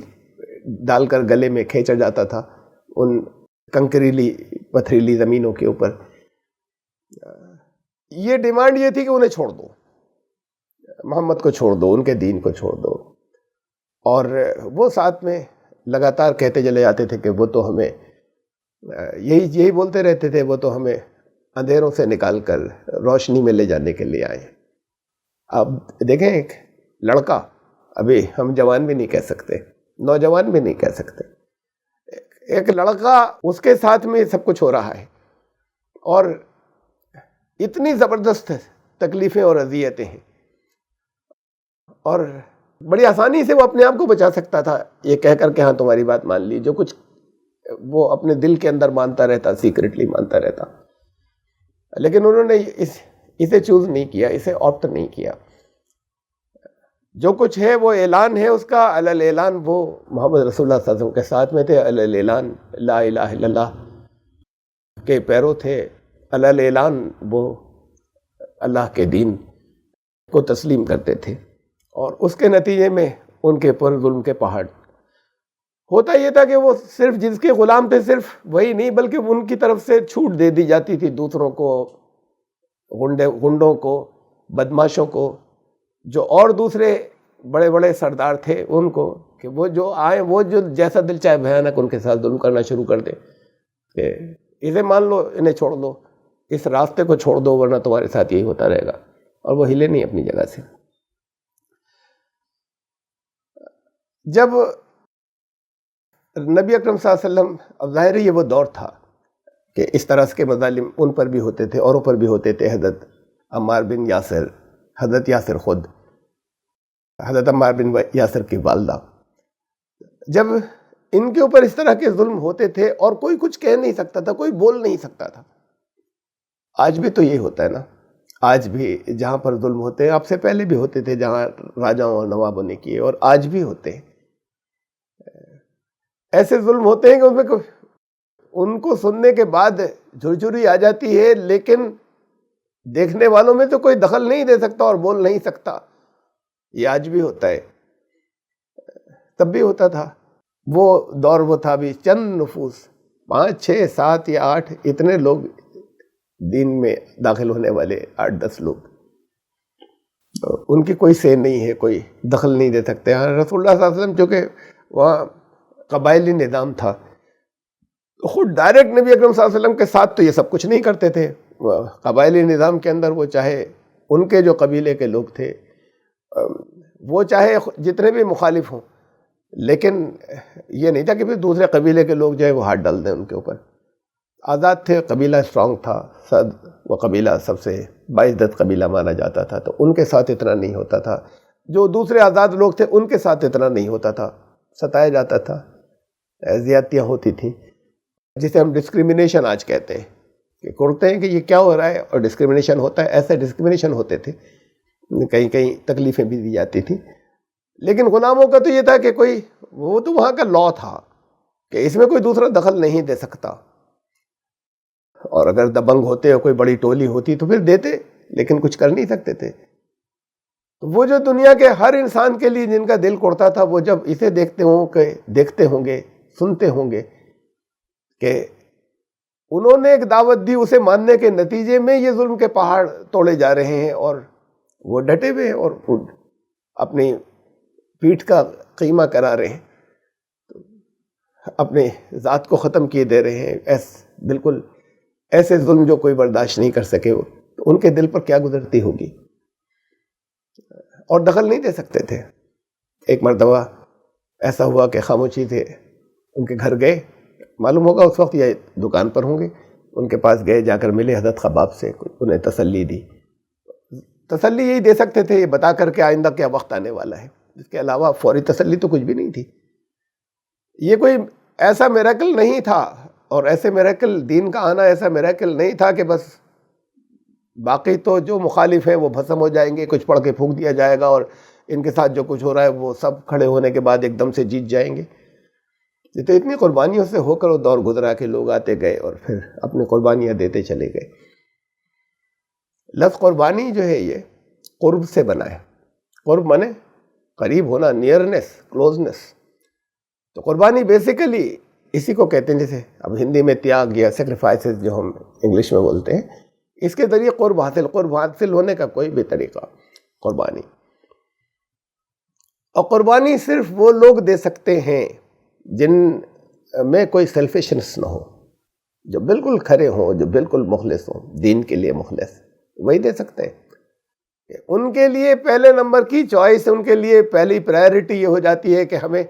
S1: ڈال کر گلے میں کھینچا جاتا تھا ان کنکریلی پتھریلی زمینوں کے اوپر. یہ ڈیمانڈ یہ تھی کہ انہیں چھوڑ دو، محمد کو چھوڑ دو، ان کے دین کو چھوڑ دو. اور وہ ساتھ میں لگاتار کہتے چلے جاتے تھے کہ وہ تو ہمیں یہی بولتے رہتے تھے، وہ تو ہمیں اندھیروں سے نکال کر روشنی میں لے جانے کے لیے آئے. اب دیکھیں ایک لڑکا، ابھی ہم جوان بھی نہیں کہہ سکتے، نوجوان بھی نہیں کہہ سکتے، ایک لڑکا، اس کے ساتھ میں سب کچھ ہو رہا ہے اور اتنی زبردست تکلیفیں اور اذیتیں ہیں، اور بڑی آسانی سے وہ اپنے آپ کو بچا سکتا تھا یہ کہہ کر کہ ہاں تمہاری بات مان لی، جو کچھ وہ اپنے دل کے اندر مانتا رہتا، سیکریٹلی مانتا رہتا. لیکن انہوں نے اسے چوز نہیں کیا، اسے آپٹ نہیں کیا. جو کچھ ہے وہ اعلان ہے اس کا، علی الاعلان وہ محمد رسول اللہ صلی اللہ علیہ وسلم کے ساتھ میں تھے، علی الاعلان لا الہ الا اللہ کے پیرو تھے، علی الاعلان وہ اللہ کے دین کو تسلیم کرتے تھے. اور اس کے نتیجے میں ان کے پر ظلم کے پہاڑ. ہوتا یہ تھا کہ وہ صرف جس کے غلام تھے، صرف وہی نہیں بلکہ ان کی طرف سے چھوٹ دے دی جاتی تھی دوسروں کو، گنڈوں کو، بدماشوں کو، جو اور دوسرے بڑے بڑے سردار تھے ان کو، کہ وہ جو آئیں، وہ جو جیسا دل چاہے بھیانک ان کے ساتھ ظلم کرنا شروع کر دیں کہ اسے مان لو، انہیں چھوڑ دو، اس راستے کو چھوڑ دو، ورنہ تمہارے ساتھ یہی ہوتا رہے گا. اور وہ ہلے نہیں اپنی جگہ سے. جب نبی اکرم صلی اللہ علیہ وسلم، اب ظاہر ہے یہ وہ دور تھا کہ اس طرح کے مظالم ان پر بھی ہوتے تھے، اوروں پر بھی ہوتے تھے. حضرت عمار بن یاسر، حضرت یاسر خود، حضرت عمار بن یاسر کی والدہ، جب ان کے اوپر اس طرح کے ظلم ہوتے تھے اور کوئی کچھ کہہ نہیں سکتا تھا، کوئی بول نہیں سکتا تھا. آج بھی تو یہ ہوتا ہے نا، آج بھی جہاں پر ظلم ہوتے ہیں، آپ سے پہلے بھی ہوتے تھے جہاں راجاؤں اور نوابوں نے کیے، اور آج بھی ہوتے ہیں. ایسے ظلم ہوتے ہیں کہ اس میں ان کو سننے کے بعد جھرجھری آ جاتی ہے، لیکن دیکھنے والوں میں تو کوئی دخل نہیں دے سکتا اور بول نہیں سکتا. یہ آج بھی ہوتا ہے، تب بھی ہوتا تھا. وہ دور وہ تھا بھی چند نفوس، 5 6 7 یا 8 اتنے لوگ دین میں داخل ہونے والے، 8 10 لوگ، ان کی کوئی سے نہیں ہے، کوئی دخل نہیں دے سکتے. رسول اللہ صلی اللہ علیہ وسلم چونکہ وہاں قبائلی نظام تھا، خود ڈائریکٹ نبی اکرم صلی اللہ علیہ وسلم کے ساتھ تو یہ سب کچھ نہیں کرتے تھے. قبائلی نظام کے اندر وہ چاہے ان کے جو قبیلے کے لوگ تھے، وہ چاہے جتنے بھی مخالف ہوں، لیکن یہ نہیں تھا کہ پھر دوسرے قبیلے کے لوگ جو ہے وہ ہاتھ ڈال دیں ان کے اوپر. آزاد تھے، قبیلہ اسٹرانگ تھا، وہ قبیلہ سب سے باعزت قبیلہ مانا جاتا تھا، تو ان کے ساتھ اتنا نہیں ہوتا تھا. جو دوسرے آزاد لوگ تھے ان کے ساتھ اتنا نہیں ہوتا تھا، ستایا جاتا تھا، زیادتیاں ہوتی تھیں، جسے ہم ڈسکریمنیشن آج کہتے ہیں، کہ کرتے ہیں کہ یہ کیا ہو رہا ہے اور ڈسکریمنیشن ہوتا ہے. ایسے ڈسکریمنیشن ہوتے تھے، کہیں کہیں تکلیفیں بھی دی جاتی تھیں. لیکن غلاموں کا تو یہ تھا کہ کوئی، وہ تو وہاں کا لا تھا کہ اس میں کوئی دوسرا دخل نہیں دے سکتا، اور اگر دبنگ ہوتے اور کوئی بڑی ٹولی ہوتی تو پھر دیتے، لیکن کچھ کر نہیں سکتے تھے. وہ جو دنیا کے ہر انسان کے لیے جن کا دل کرتا تھا، وہ جب اسے دیکھتے ہوں گے، سنتے ہوں گے کہ انہوں نے ایک دعوت دی، اسے ماننے کے نتیجے میں یہ ظلم کے پہاڑ توڑے جا رہے ہیں، اور وہ ڈٹے ہوئے ہیں اور اپنی پیٹھ کا قیمہ کرا رہے ہیں، اپنے ذات کو ختم کیے دے رہے ہیں. بالکل ایسے ظلم جو کوئی برداشت نہیں کر سکے، تو ان کے دل پر کیا گزرتی ہوگی، اور دخل نہیں دے سکتے تھے. ایک مرتبہ ایسا ہوا کہ خاموشی سے ان کے گھر گئے، معلوم ہوگا اس وقت یہ دکان پر ہوں گے، ان کے پاس گئے، جا کر ملے حضرت خباب سے، انہیں تسلی دی. تسلی یہی دے سکتے تھے، یہ بتا کر کے آئندہ کیا وقت آنے والا ہے. اس کے علاوہ فوری تسلی تو کچھ بھی نہیں تھی. یہ کوئی ایسا میریکل نہیں تھا، اور ایسے میریکل، دین کا آنا ایسا میریکل نہیں تھا کہ بس باقی تو جو مخالف ہیں وہ بھسم ہو جائیں گے، کچھ پڑھ کے پھونک دیا جائے گا، اور ان کے ساتھ جو کچھ ہو رہا ہے وہ سب کھڑے ہونے کے بعد ایک دم سے جیت جائیں گے. یہ تو اتنی قربانیوں سے ہو کر وہ دور گزرا کہ لوگ آتے گئے اور پھر اپنی قربانیاں دیتے چلے گئے. لفظ قربانی جو ہے یہ قرب سے بنا ہے. قرب مانے قریب ہونا، نیئرنس، کلوزنس. تو قربانی بیسیکلی اسی کو کہتے ہیں، جیسے اب ہندی میں تیاگ یا سیکریفائسز جو ہم انگلش میں بولتے ہیں، اس کے ذریعے قرب حاصل ہونے کا کوئی بھی طریقہ قربانی. اور قربانی صرف وہ لوگ دے سکتے ہیں جن میں کوئی سیلفشنس نہ ہو، جو بالکل کھرے ہوں، جو بالکل مخلص ہوں، دین کے لیے مخلص، وہی دے سکتے ہیں. ان کے لیے پہلے نمبر کی چوائس، ان کے لیے پہلی پرائرٹی یہ ہو جاتی ہے کہ ہمیں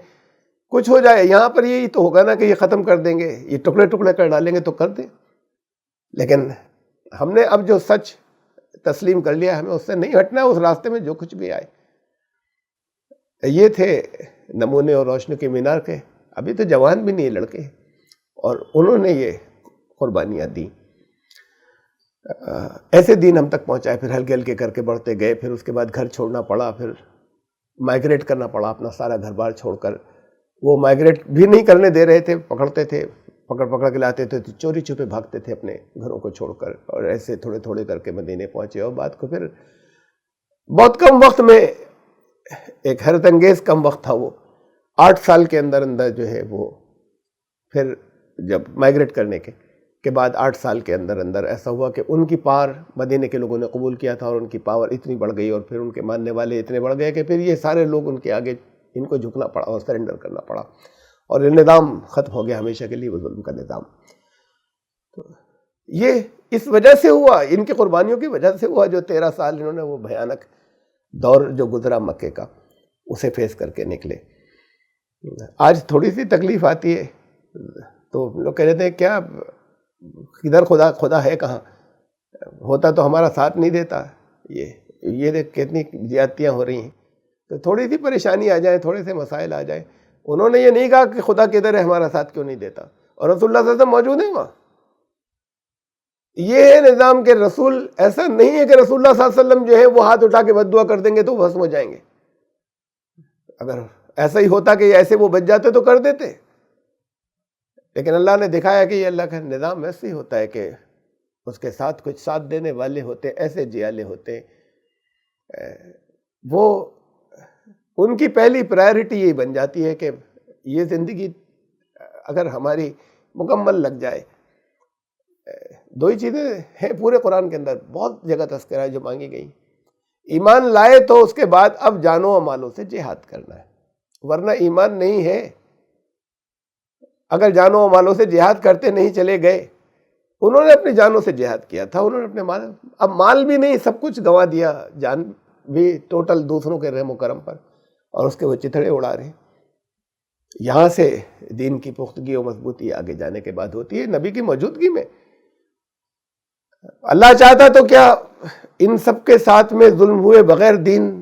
S1: کچھ ہو جائے. یہاں پر یہی تو ہوگا نا کہ یہ ختم کر دیں گے، یہ ٹکڑے ٹکڑے کر ڈالیں گے تو کر دیں. لیکن ہم نے اب جو سچ تسلیم کر لیا، ہمیں اس سے نہیں ہٹنا ہے، اس راستے میں جو کچھ بھی آئے. یہ تھے نمونے اور روشنی کے مینار کے. ابھی تو جوان بھی نہیں لڑکے، اور انہوں نے یہ قربانیاں دی. ایسے دین ہم تک پہنچائے، پھر ہلکے ہلکے کر کے بڑھتے گئے. پھر اس کے بعد گھر چھوڑنا پڑا، پھر مائگریٹ کرنا پڑا اپنا سارا گھر بار چھوڑ کر. وہ مائگریٹ بھی نہیں کرنے دے رہے تھے، پکڑتے تھے، پکڑ کے لاتے تھے، تو چوری چھپے بھاگتے تھے اپنے گھروں کو چھوڑ کر. اور ایسے تھوڑے تھوڑے کر کے مدینے پہنچے. اور بات کو پھر بہت کم وقت میں، ایک حیرت انگیز کم وقت تھا وہ، 8 سال کے اندر جو ہے وہ، پھر جب مائگریٹ کرنے کے بعد 8 سال کے اندر ایسا ہوا کہ ان کی پار مدینے کے لوگوں نے قبول کیا تھا، اور ان کی پاور اتنی بڑھ گئی، اور پھر ان کے ماننے والے اتنے بڑھ گئے کہ پھر یہ سارے لوگ ان کے آگے ان کو جھکنا پڑا اور سرنڈر کرنا پڑا، اور یہ نظام ختم ہو گیا ہمیشہ کے لیے، وہ ظلم کا نظام. تو یہ اس وجہ سے ہوا، ان کی قربانیوں کی وجہ سے ہوا، جو 13 سال انہوں نے وہ بھیانک دور جو گزرا مکے کا، اسے فیس کر کے نکلے. آج تھوڑی سی تکلیف آتی ہے تو لوگ کہہ رہتے ہیں کیا کدھر خدا ہے کہاں، ہوتا تو ہمارا ساتھ نہیں دیتا. یہ دیکھ کتنی زیادتیاں ہو رہی ہیں. تو تھوڑی سی پریشانی آ جائے، تھوڑے سے مسائل آ جائیں. انہوں نے یہ نہیں کہا کہ خدا کدھر ہے، ہمارا ساتھ کیوں نہیں دیتا، اور رسول اللہ صلی اللہ علیہ وسلم موجود ہیں وہاں. یہ ہے نظام کے رسول. ایسا نہیں ہے کہ رسول اللہ صلی اللہ علیہ وسلم جو ہے وہ ہاتھ اٹھا کے بد دعا کر دیں گے تو وہ بھسم ہو جائیں گے. اگر ایسا ہی ہوتا کہ ایسے وہ بچ جاتے تو کر دیتے. لیکن اللہ نے دکھایا کہ یہ اللہ کا نظام ایسے ہی ہوتا ہے کہ اس کے ساتھ کچھ ساتھ دینے والے ہوتے، ایسے جیالے ہوتے. وہ ان کی پہلی پرائرٹی یہی بن جاتی ہے کہ یہ زندگی اگر ہماری مکمل لگ جائے. 2 ہی چیزیں ہیں پورے قرآن کے اندر، بہت جگہ تذکرہ ہے جو مانگی گئی. ایمان لائے تو اس کے بعد اب جانوں و مالوں سے جہاد کرنا ہے، ورنہ ایمان نہیں ہے. اگر جانوں و مالوں سے جہاد کرتے نہیں چلے گئے، انہوں نے اپنی جانوں سے جہاد کیا تھا، انہوں نے اپنے مال، اب مال بھی نہیں، سب کچھ گنوا دیا، جان بھی ٹوٹل دوسروں کے رحم و کرم پر، اور اس کے وہ چتھڑے اڑا رہے ہیں. یہاں سے دین کی پختگی و مضبوطی آگے جانے کے بعد ہوتی ہے نبی کی موجودگی میں. اللہ چاہتا تو کیا ان سب کے ساتھ میں ظلم ہوئے بغیر دین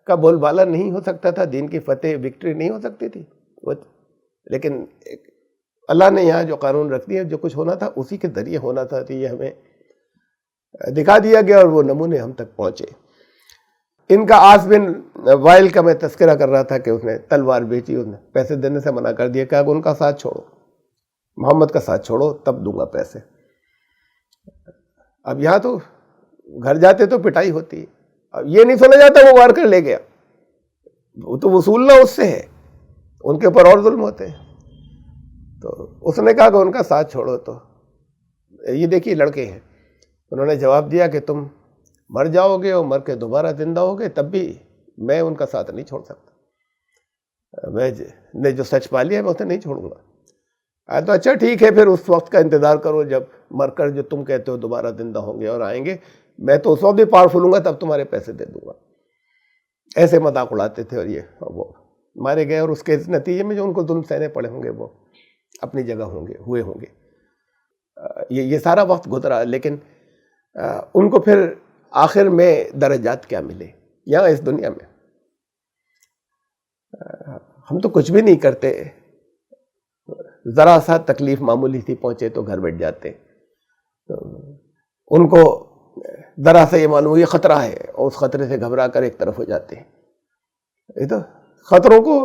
S1: کا بول بالا نہیں ہو سکتا تھا، دین کی فتح وکٹری نہیں ہو سکتی تھی. لیکن اللہ نے یہاں جو قانون رکھ دیا، جو کچھ ہونا تھا اسی کے ذریعے ہونا تھا، تو یہ ہمیں دکھا دیا گیا، اور وہ نمونے ہم تک پہنچے. ان کا عاص بن وائل کا میں تذکرہ کر رہا تھا کہ اس نے تلوار بیچی، اس نے پیسے دینے سے منع کر دیا کہ ان کا ساتھ چھوڑو، محمد کا ساتھ چھوڑو تب دوں گا پیسے. اب یہاں تو گھر جاتے تو پٹائی ہوتی ہے. اب یہ نہیں سنا جاتا وہ وار کر لے گیا، وہ تو وصولنا اس سے ہے، ان کے اوپر اور ظلم ہوتے ہیں. تو اس نے کہا کہ ان کا ساتھ چھوڑو. تو یہ دیکھیے لڑکے ہیں، انہوں نے جواب دیا کہ تم مر جاؤ گے اور مر کے دوبارہ زندہ ہوگے تب بھی میں ان کا ساتھ نہیں چھوڑ سکتا. میں نے جو سچ پا لیا ہے میں اسے نہیں چھوڑوں گا. تو اچھا ٹھیک ہے، پھر اس وقت کا انتظار کرو جب مر کر جو تم کہتے ہو دوبارہ زندہ ہوں گے اور آئیں گے، میں تو اس وقت بھی پاورفل ہوں گا، تب تمہارے پیسے دے دوں گا. ایسے مذاق اڑاتے تھے، اور یہ وہ مارے گئے، اور اس کے نتیجے میں جو ان کو ظلم سہنے پڑے ہوں گے وہ اپنی جگہ ہوئے ہوں گے. یہ سارا وقت گزرا، لیکن ان کو پھر آخر میں درجات کیا ملے یہاں اس دنیا میں. ہم تو کچھ بھی نہیں کرتے، ذرا سا تکلیف معمولی سی پہنچے تو گھر بیٹھ جاتے. ان کو ذرا سا یہ معلوم یہ خطرہ ہے، اور اس خطرے سے گھبرا کر ایک طرف ہو جاتے ہیں. یہ تو خطروں کو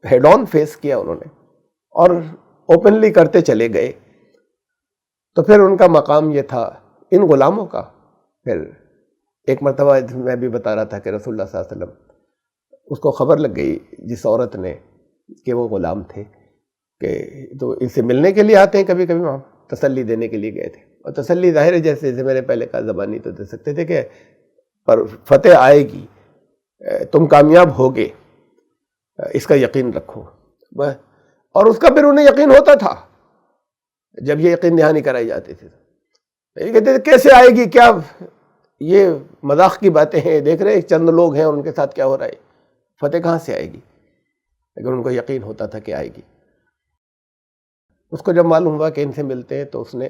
S1: ہیڈ آن فیس کیا انہوں نے، اور اوپنلی کرتے چلے گئے. تو پھر ان کا مقام یہ تھا ان غلاموں کا. پھر ایک مرتبہ میں بھی بتا رہا تھا کہ رسول اللہ صلی اللہ علیہ وسلم اس کو خبر لگ گئی، جس عورت نے کہ وہ غلام تھے، کہ تو اس سے ملنے کے لیے آتے ہیں کبھی کبھی، وہاں تسلی دینے کے لیے گئے تھے. اور تسلی ظاہر ہے جیسے میں نے پہلے کہا زبانی تو دے سکتے تھے کہ پر فتح آئے گی، تم کامیاب ہوگے، اس کا یقین رکھو. اور اس کا پھر انہیں یقین ہوتا تھا جب یہ یقین دہانی کرائی جاتی تھی. یہ کہتے تھے کیسے آئے گی، کیا یہ مذاق کی باتیں ہیں، دیکھ رہے چند لوگ ہیں اور ان کے ساتھ کیا ہو رہا ہے، فتح کہاں سے آئے گی؟ لیکن ان کو یقین ہوتا تھا کہ آئے گی. اس کو جب معلوم ہوا کہ ان سے ملتے ہیں تو اس نے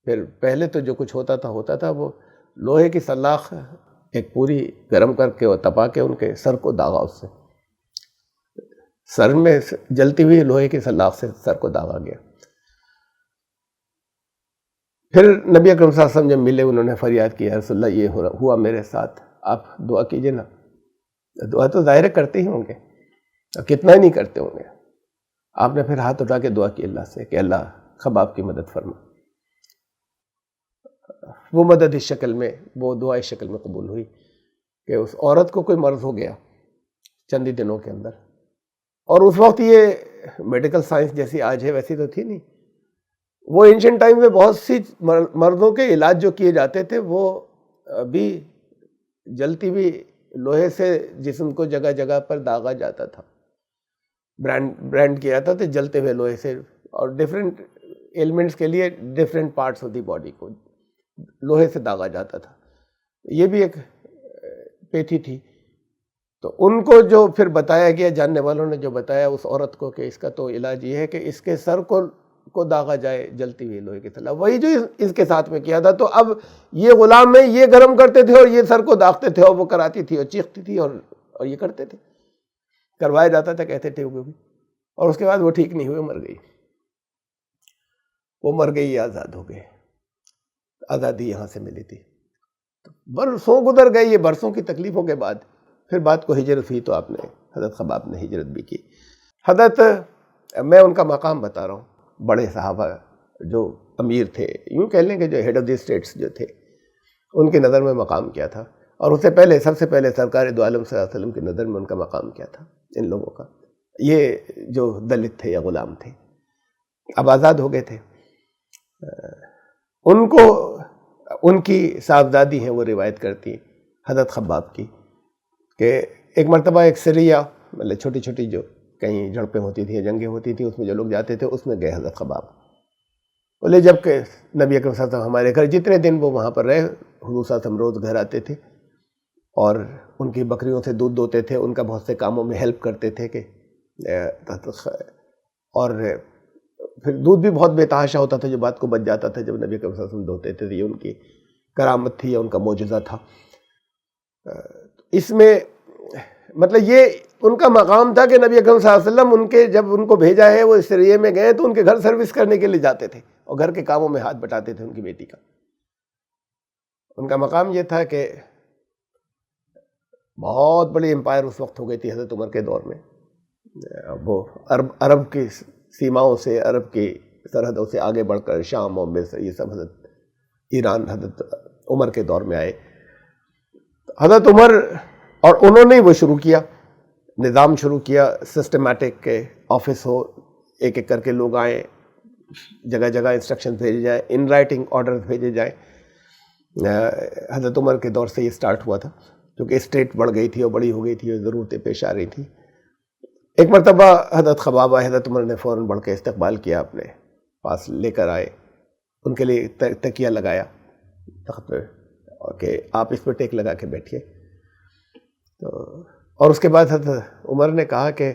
S1: پھر پہلے تو جو کچھ ہوتا تھا وہ لوہے کی سلاخ ایک پوری گرم کر کے اور تپا کے ان کے سر کو داغا، اس سے سر میں جلتی ہوئی لوہے کی سلاخ سے سر کو داغا گیا. پھر نبی اکرم صلی اللہ علیہ وسلم جب ملے انہوں نے فریاد کی، یا رسول اللہ یہ ہوا میرے ساتھ، آپ دعا کیجئے نا. دعا تو ظاہر کرتے ہی ہوں گے، کتنا ہی نہیں کرتے ہوں گے. آپ نے پھر ہاتھ اٹھا کے دعا کی اللہ سے کہ اللہ خباب کی مدد فرما. وہ مدد اس شکل میں، وہ دعا اس شکل میں قبول ہوئی کہ اس عورت کو کوئی مرض ہو گیا چند ہی دنوں کے اندر. اور اس وقت یہ میڈیکل سائنس جیسی آج ہے ویسی تو تھی نہیں. وہ اینشنٹ ٹائم میں بہت سی مرضوں کے علاج جو کیے جاتے تھے وہ بھی جلتی ہوئی لوہے سے جسم کو جگہ جگہ پر داغا جاتا تھا، برانڈ کیا جاتا تھا جلتے ہوئے لوہے سے، اور ڈیفرنٹ ایلمنٹس کے لیے different parts of the body کو لوہے سے داغا جاتا تھا. یہ بھی ایک پیتھی تھی. تو ان کو جو پھر بتایا گیا، جاننے والوں نے جو بتایا اس عورت کو کہ اس کا تو علاج یہ ہے کہ اس کے سر کو داغا جائے جلتی ہوئی لوہے کی سلاخ، وہی جو اس کے ساتھ میں کیا تھا. تو اب یہ غلام میں یہ گرم کرتے تھے اور یہ سر کو داغتے تھے، اور وہ کراتی تھی اور چیختی تھی اور یہ کرتے تھے، کروایا جاتا تھا، کہتے تھے وہ بھی. اور اس کے بعد وہ ٹھیک نہیں ہوئے، مر گئی. وہ مر گئی، یہ آزاد ہو گئے. آزادی یہاں سے ملی تھی. برسوں گزر گئے، یہ برسوں کی تکلیفوں کے بعد پھر بات کو ہجرت ہوئی تو آپ نے حضرت خباب نے ہجرت بھی کی. حضرت میں ان کا مقام بتا رہا ہوں. بڑے صحابہ جو امیر تھے، یوں کہہ لیں کہ جو ہیڈ آف دی اسٹیٹس جو تھے، ان کی نظر میں مقام کیا تھا. اور اس سے پہلے سب سے پہلے سرکار دو عالم صلی اللہ علیہ وسلم کی نظر میں ان کا مقام کیا تھا، ان لوگوں کا. یہ جو دلت تھے یا غلام تھے، اب آزاد ہو گئے تھے. ان کو ان کی صاحبزادی ہیں وہ روایت کرتی حضرت خباب کی کہ ایک مرتبہ ایک سریہ، مطلب چھوٹی چھوٹی جو کہیں جھڑپیں ہوتی تھیں، جنگیں ہوتی تھیں، اس میں جو لوگ جاتے تھے اس میں گئے حضرت خباب. بولے جب کہ نبی اکرم صلی اللہ علیہ وسلم ہمارے گھر جتنے دن وہ وہاں پر رہے، حضور صلی اللہ علیہ وسلم روز گھر آتے تھے اور ان کی بکریوں سے دودھ دوتے تھے، ان کا بہت سے کاموں میں ہیلپ کرتے تھے کہ اور پھر دودھ بھی بہت بے تحاشا ہوتا تھا جو بات کو بچ جاتا تھا جب نبی اکرم صلی اللہ علیہ وسلم دھوتے تھے. یہ ان کی کرامت تھی یا ان کا معجزہ تھا. اس میں مطلب یہ ان کا مقام تھا کہ نبی اکرم صلی اللہ علیہ وسلم ان کے جب ان کو بھیجا ہے وہ اس سریے میں گئے تو ان کے گھر سروس کرنے کے لیے جاتے تھے اور گھر کے کاموں میں ہاتھ بٹاتے تھے ان کی بیٹی کا. ان کا مقام یہ تھا کہ بہت بڑی امپائر اس وقت ہو گئی تھی حضرت عمر کے دور میں. وہ عرب کی سیماؤں سے، عرب کی سرحدوں سے آگے بڑھ کر شام اور مصر، یہ سب حضرت ایران حضرت عمر کے دور میں آئے. حضرت عمر اور انہوں نے وہ شروع کیا، نظام شروع کیا سسٹمیٹک کے آفس ہو، ایک ایک کر کے لوگ آئیں، جگہ جگہ انسٹرکشن بھیجے جائیں، ان رائٹنگ آرڈر بھیجے جائیں. حضرت عمر کے دور سے یہ سٹارٹ ہوا تھا کیونکہ اسٹیٹ بڑھ گئی تھی اور بڑی ہو گئی تھی اور ضرورتیں پیش آ رہی تھیں. ایک مرتبہ حضرت خباب آئے، حضرت عمر نے فوراً بڑھ کے استقبال کیا، اپنے پاس لے کر آئے، ان کے لیے تکیہ لگایا تخت پہ کہ آپ اس پہ ٹیک لگا کے بیٹھیے. تو اور اس کے بعد حضرت عمر نے کہا کہ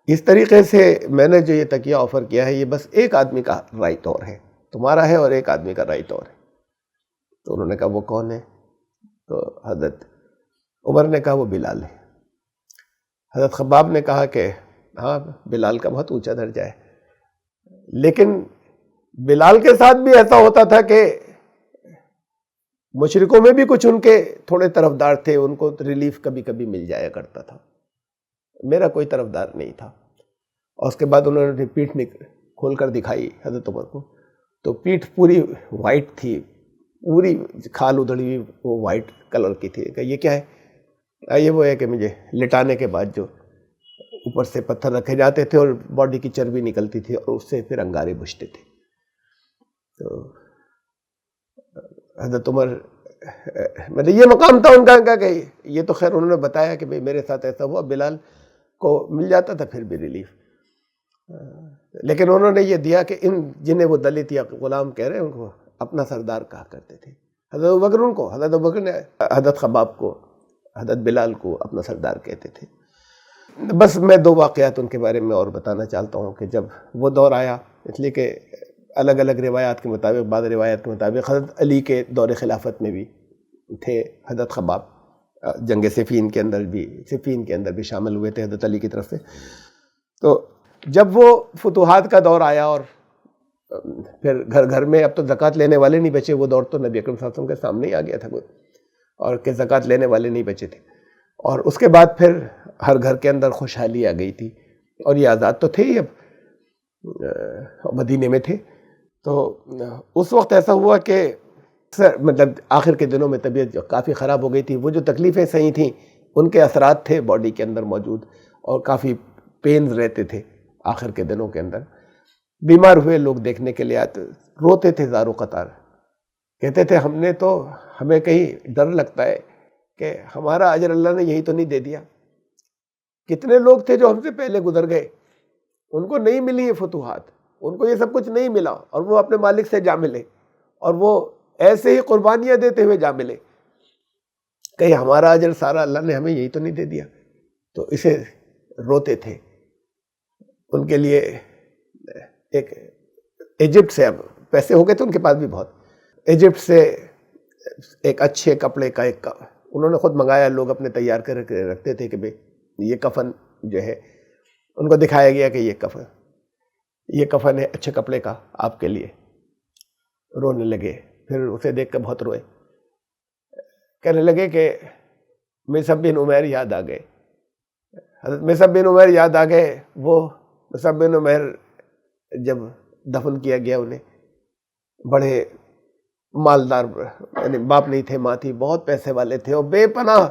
S1: اس طریقے سے میں نے جو یہ تکیہ آفر کیا ہے یہ بس ایک آدمی کا رائٹ اور ہے، تمہارا ہے اور ایک آدمی کا رائٹ اور ہے. تو انہوں نے کہا وہ کون ہے؟ تو حضرت عمر نے کہا وہ بلال ہے. حضرت خباب نے کہا کہ ہاں بلال کا بہت اونچا درجہ ہے، لیکن بلال کے ساتھ بھی ایسا ہوتا تھا کہ مشرکوں میں بھی کچھ ان کے تھوڑے طرفدار تھے، ان کو ریلیف کبھی کبھی مل جایا کرتا تھا. میرا کوئی طرفدار نہیں تھا. اور اس کے بعد انہوں نے پیٹھ کھول کر دکھائی حضرت عمر کو، تو پیٹھ پوری وائٹ تھی، پوری کھال ادھڑی ہوئی وہ وائٹ کلر کی تھی. کہ یہ کیا ہے؟ یہ وہ ہے کہ مجھے لٹانے کے بعد جو اوپر سے پتھر رکھے جاتے تھے اور باڈی کی چربی نکلتی تھی اور اس سے پھر انگارے بجھتے تھے. تو حضرت عمر مطلب یہ مقام تھا ان کا کہ یہ تو خیر انہوں نے بتایا کہ بھئی میرے ساتھ ایسا ہوا. بلال کو مل جاتا تھا پھر بھی ریلیف، لیکن انہوں نے یہ دیا کہ ان جنہیں وہ دلت یا غلام کہہ رہے ہیں ان کو اپنا سردار کہا کرتے تھے. حضرت ابوبکر ان کو، حضرت ابوبکر نے حضرت خباب کو، حضرت بلال کو اپنا سردار کہتے تھے. بس میں 2 واقعات ان کے بارے میں اور بتانا چاہتا ہوں کہ جب وہ دور آیا، اس لیے کہ الگ الگ روایات کے مطابق، بعض روایات کے مطابق حضرت علی کے دور خلافت میں بھی تھے حضرت خباب، جنگ صفین کے اندر بھی شامل ہوئے تھے حضرت علی کی طرف سے. تو جب وہ فتوحات کا دور آیا اور پھر گھر گھر میں اب تو زکوٰۃ لینے والے نہیں بچے، وہ دور تو نبی اکرم صلی اللہ علیہ وسلم کے سامنے ہی آ گیا تھا کوئی، اور کہ زکوٰۃ لینے والے نہیں بچے تھے. اور اس کے بعد پھر ہر گھر کے اندر خوشحالی آ گئی تھی، اور یہ آزاد تو تھے ہی، اب مدینے میں تھے. تو اس وقت ایسا ہوا کہ مطلب آخر کے دنوں میں طبیعت جو کافی خراب ہو گئی تھی، وہ جو تکلیفیں صحیح تھیں ان کے اثرات تھے باڈی کے اندر موجود، اور کافی پینز رہتے تھے آخر کے دنوں کے اندر. بیمار ہوئے لوگ دیکھنے کے لیے آتے، روتے تھے زارو قطار، کہتے تھے ہمیں کہیں ڈر لگتا ہے کہ ہمارا اجر اللہ نے یہی تو نہیں دے دیا. کتنے لوگ تھے جو ہم سے پہلے گزر گئے، ان کو نہیں ملی یہ فتوحات، ان کو یہ سب کچھ نہیں ملا، اور وہ اپنے مالک سے جا ملے، اور وہ ایسے ہی قربانیاں دیتے ہوئے جا ملے. کہیں ہمارا اجر سارا اللہ نے ہمیں یہی تو نہیں دے دیا. تو اسے روتے تھے. ان کے لیے ایک ایجپٹ سے، اب پیسے ہو گئے تھے ان کے پاس بھی بہت، ایجپٹ سے ایک اچھے کپڑے کا ایک انہوں نے خود منگایا، لوگ اپنے تیار کر کے رکھتے تھے کہ بھئی یہ کفن جو ہے، ان کو دکھایا گیا کہ یہ کفن ہے اچھے کپڑے کا آپ کے لیے. رونے لگے، پھر اسے دیکھ کر بہت روئے، کہنے لگے کہ مصعب بن عمیر یاد آ گئے. حضرت مصعب بن عمیر یاد آ گئے. وہ مصعب بن عمیر جب دفن کیا گیا، انہیں بڑے مالدار، یعنی باپ نہیں تھے ماں تھی، بہت پیسے والے تھے، اور بے پناہ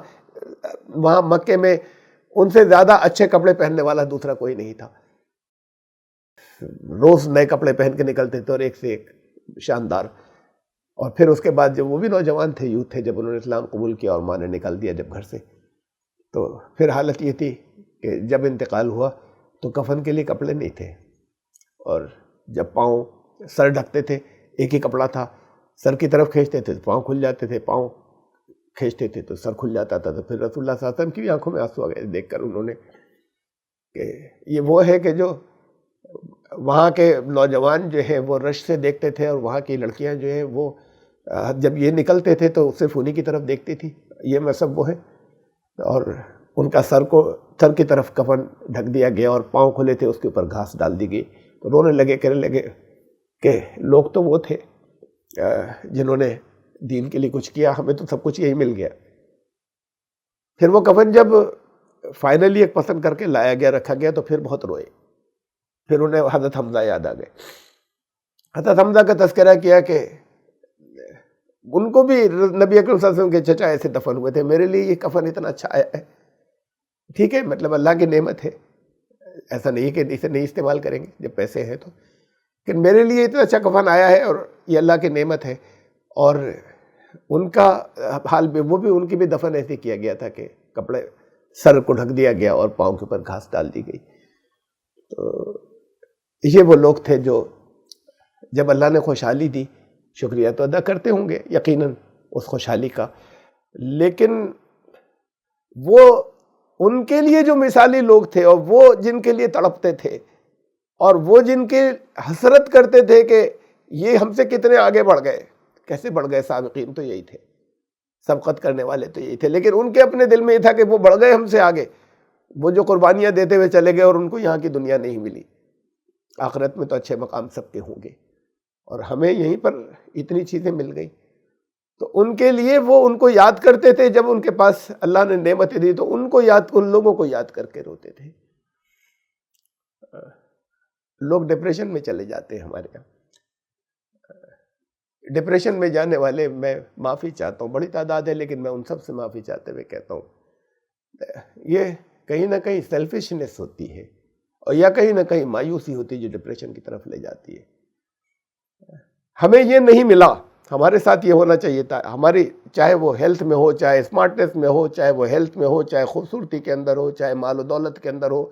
S1: وہاں مکے میں ان سے زیادہ اچھے کپڑے پہننے والا دوسرا کوئی نہیں تھا. روز نئے کپڑے پہن کے نکلتے تھے، اور ایک سے ایک شاندار. اور پھر اس کے بعد جب وہ بھی نوجوان تھے، یوتھ تھے، جب انہوں نے اسلام قبول کیا اور ماں نے نکال دیا جب گھر سے، تو پھر حالت یہ تھی کہ جب انتقال ہوا تو کفن کے لیے کپڑے نہیں تھے، اور جب پاؤں سر ڈھکتے تھے ایک ہی کپڑا تھا، سر کی طرف کھینچتے تھے تو پاؤں کھل جاتے تھے، پاؤں کھینچتے تھے تو سر کھل جاتا تھا. تو پھر رسول اللہ صلی اللہ علیہ وسلم کی بھی آنکھوں میں آنسو آ گئے دیکھ کر انہوں نے کہ یہ وہ ہے کہ جو وہاں کے نوجوان جو ہیں وہ رش سے دیکھتے تھے، اور وہاں کی لڑکیاں جو ہیں وہ جب یہ نکلتے تھے تو صرف انہی کی طرف دیکھتی تھی. یہ مصعب وہ ہے، اور ان کا سر کی طرف کفن ڈھک دیا گیا، اور پاؤں کھلے تھے، اس کے اوپر گھاس ڈال دی گئی. تو رونے لگے، کہنے لگے کہ لوگ تو وہ تھے جنہوں نے دین کے لیے کچھ کیا، ہمیں تو سب کچھ یہی مل گیا. پھر وہ کفن جب فائنلی ایک پسند کر کے لایا گیا، رکھا گیا، تو پھر بہت روئے. پھر انہیں حضرت حمزہ یاد آ گئے. حضرت حمزہ کا تذکرہ کیا کہ ان کو بھی نبی اکرم صلی اللہ علیہ وسلم کے چچا ایسے دفن ہوئے تھے. میرے لیے یہ کفن اتنا اچھا آیا ہے، ٹھیک ہے، مطلب اللہ کی نعمت ہے، ایسا نہیں کہ اسے نہیں استعمال کریں گے جب پیسے ہیں تو، لیکن میرے لیے اتنا اچھا کفن آیا ہے، اور یہ اللہ کی نعمت ہے. اور ان کا حال بھی، وہ بھی ان کی بھی دفن ایسے کیا گیا تھا کہ کپڑے سر کو ڈھک دیا گیا اور پاؤں کے اوپر گھاس ڈال دی گئی. تو یہ وہ لوگ تھے جو جب اللہ نے خوشحالی دی، شکریہ تو ادا کرتے ہوں گے یقیناً اس خوشحالی کا، لیکن وہ ان کے لیے جو مثالی لوگ تھے، اور وہ جن کے لیے تڑپتے تھے، اور وہ جن کے حسرت کرتے تھے کہ یہ ہم سے کتنے آگے بڑھ گئے، کیسے بڑھ گئے، سابقین تو یہی تھے، سبقت کرنے والے تو یہی تھے، لیکن ان کے اپنے دل میں یہ تھا کہ وہ بڑھ گئے ہم سے آگے، وہ جو قربانیاں دیتے ہوئے چلے گئے اور ان کو یہاں کی دنیا نہیں ملی، آخرت میں تو اچھے مقام سب کے ہوں گے، اور ہمیں یہیں پر اتنی چیزیں مل گئی. تو ان کے لیے وہ ان کو یاد کرتے تھے، جب ان کے پاس اللہ نے نعمتیں دی تو ان لوگوں کو یاد کر کے روتے تھے. لوگ ڈپریشن میں چلے جاتے ہیں ہمارے یہاں. ڈپریشن میں جانے والے، میں معافی چاہتا ہوں، بڑی تعداد ہے، لیکن میں ان سب سے معافی چاہتے ہوئے کہتا ہوں، یہ کہیں نہ کہیں سیلفشنس ہوتی ہے، اور یا کہیں نہ کہیں مایوسی ہوتی ہے جو ڈپریشن کی طرف لے جاتی ہے۔ ہمیں یہ نہیں ملا، ہمارے ساتھ یہ ہونا چاہیے تھا، ہماری چاہے وہ ہیلتھ میں ہو، چاہے اسمارٹنس میں ہو، چاہے وہ ہیلتھ میں ہو، چاہے خوبصورتی کے اندر ہو، چاہے مال و دولت کے اندر ہو،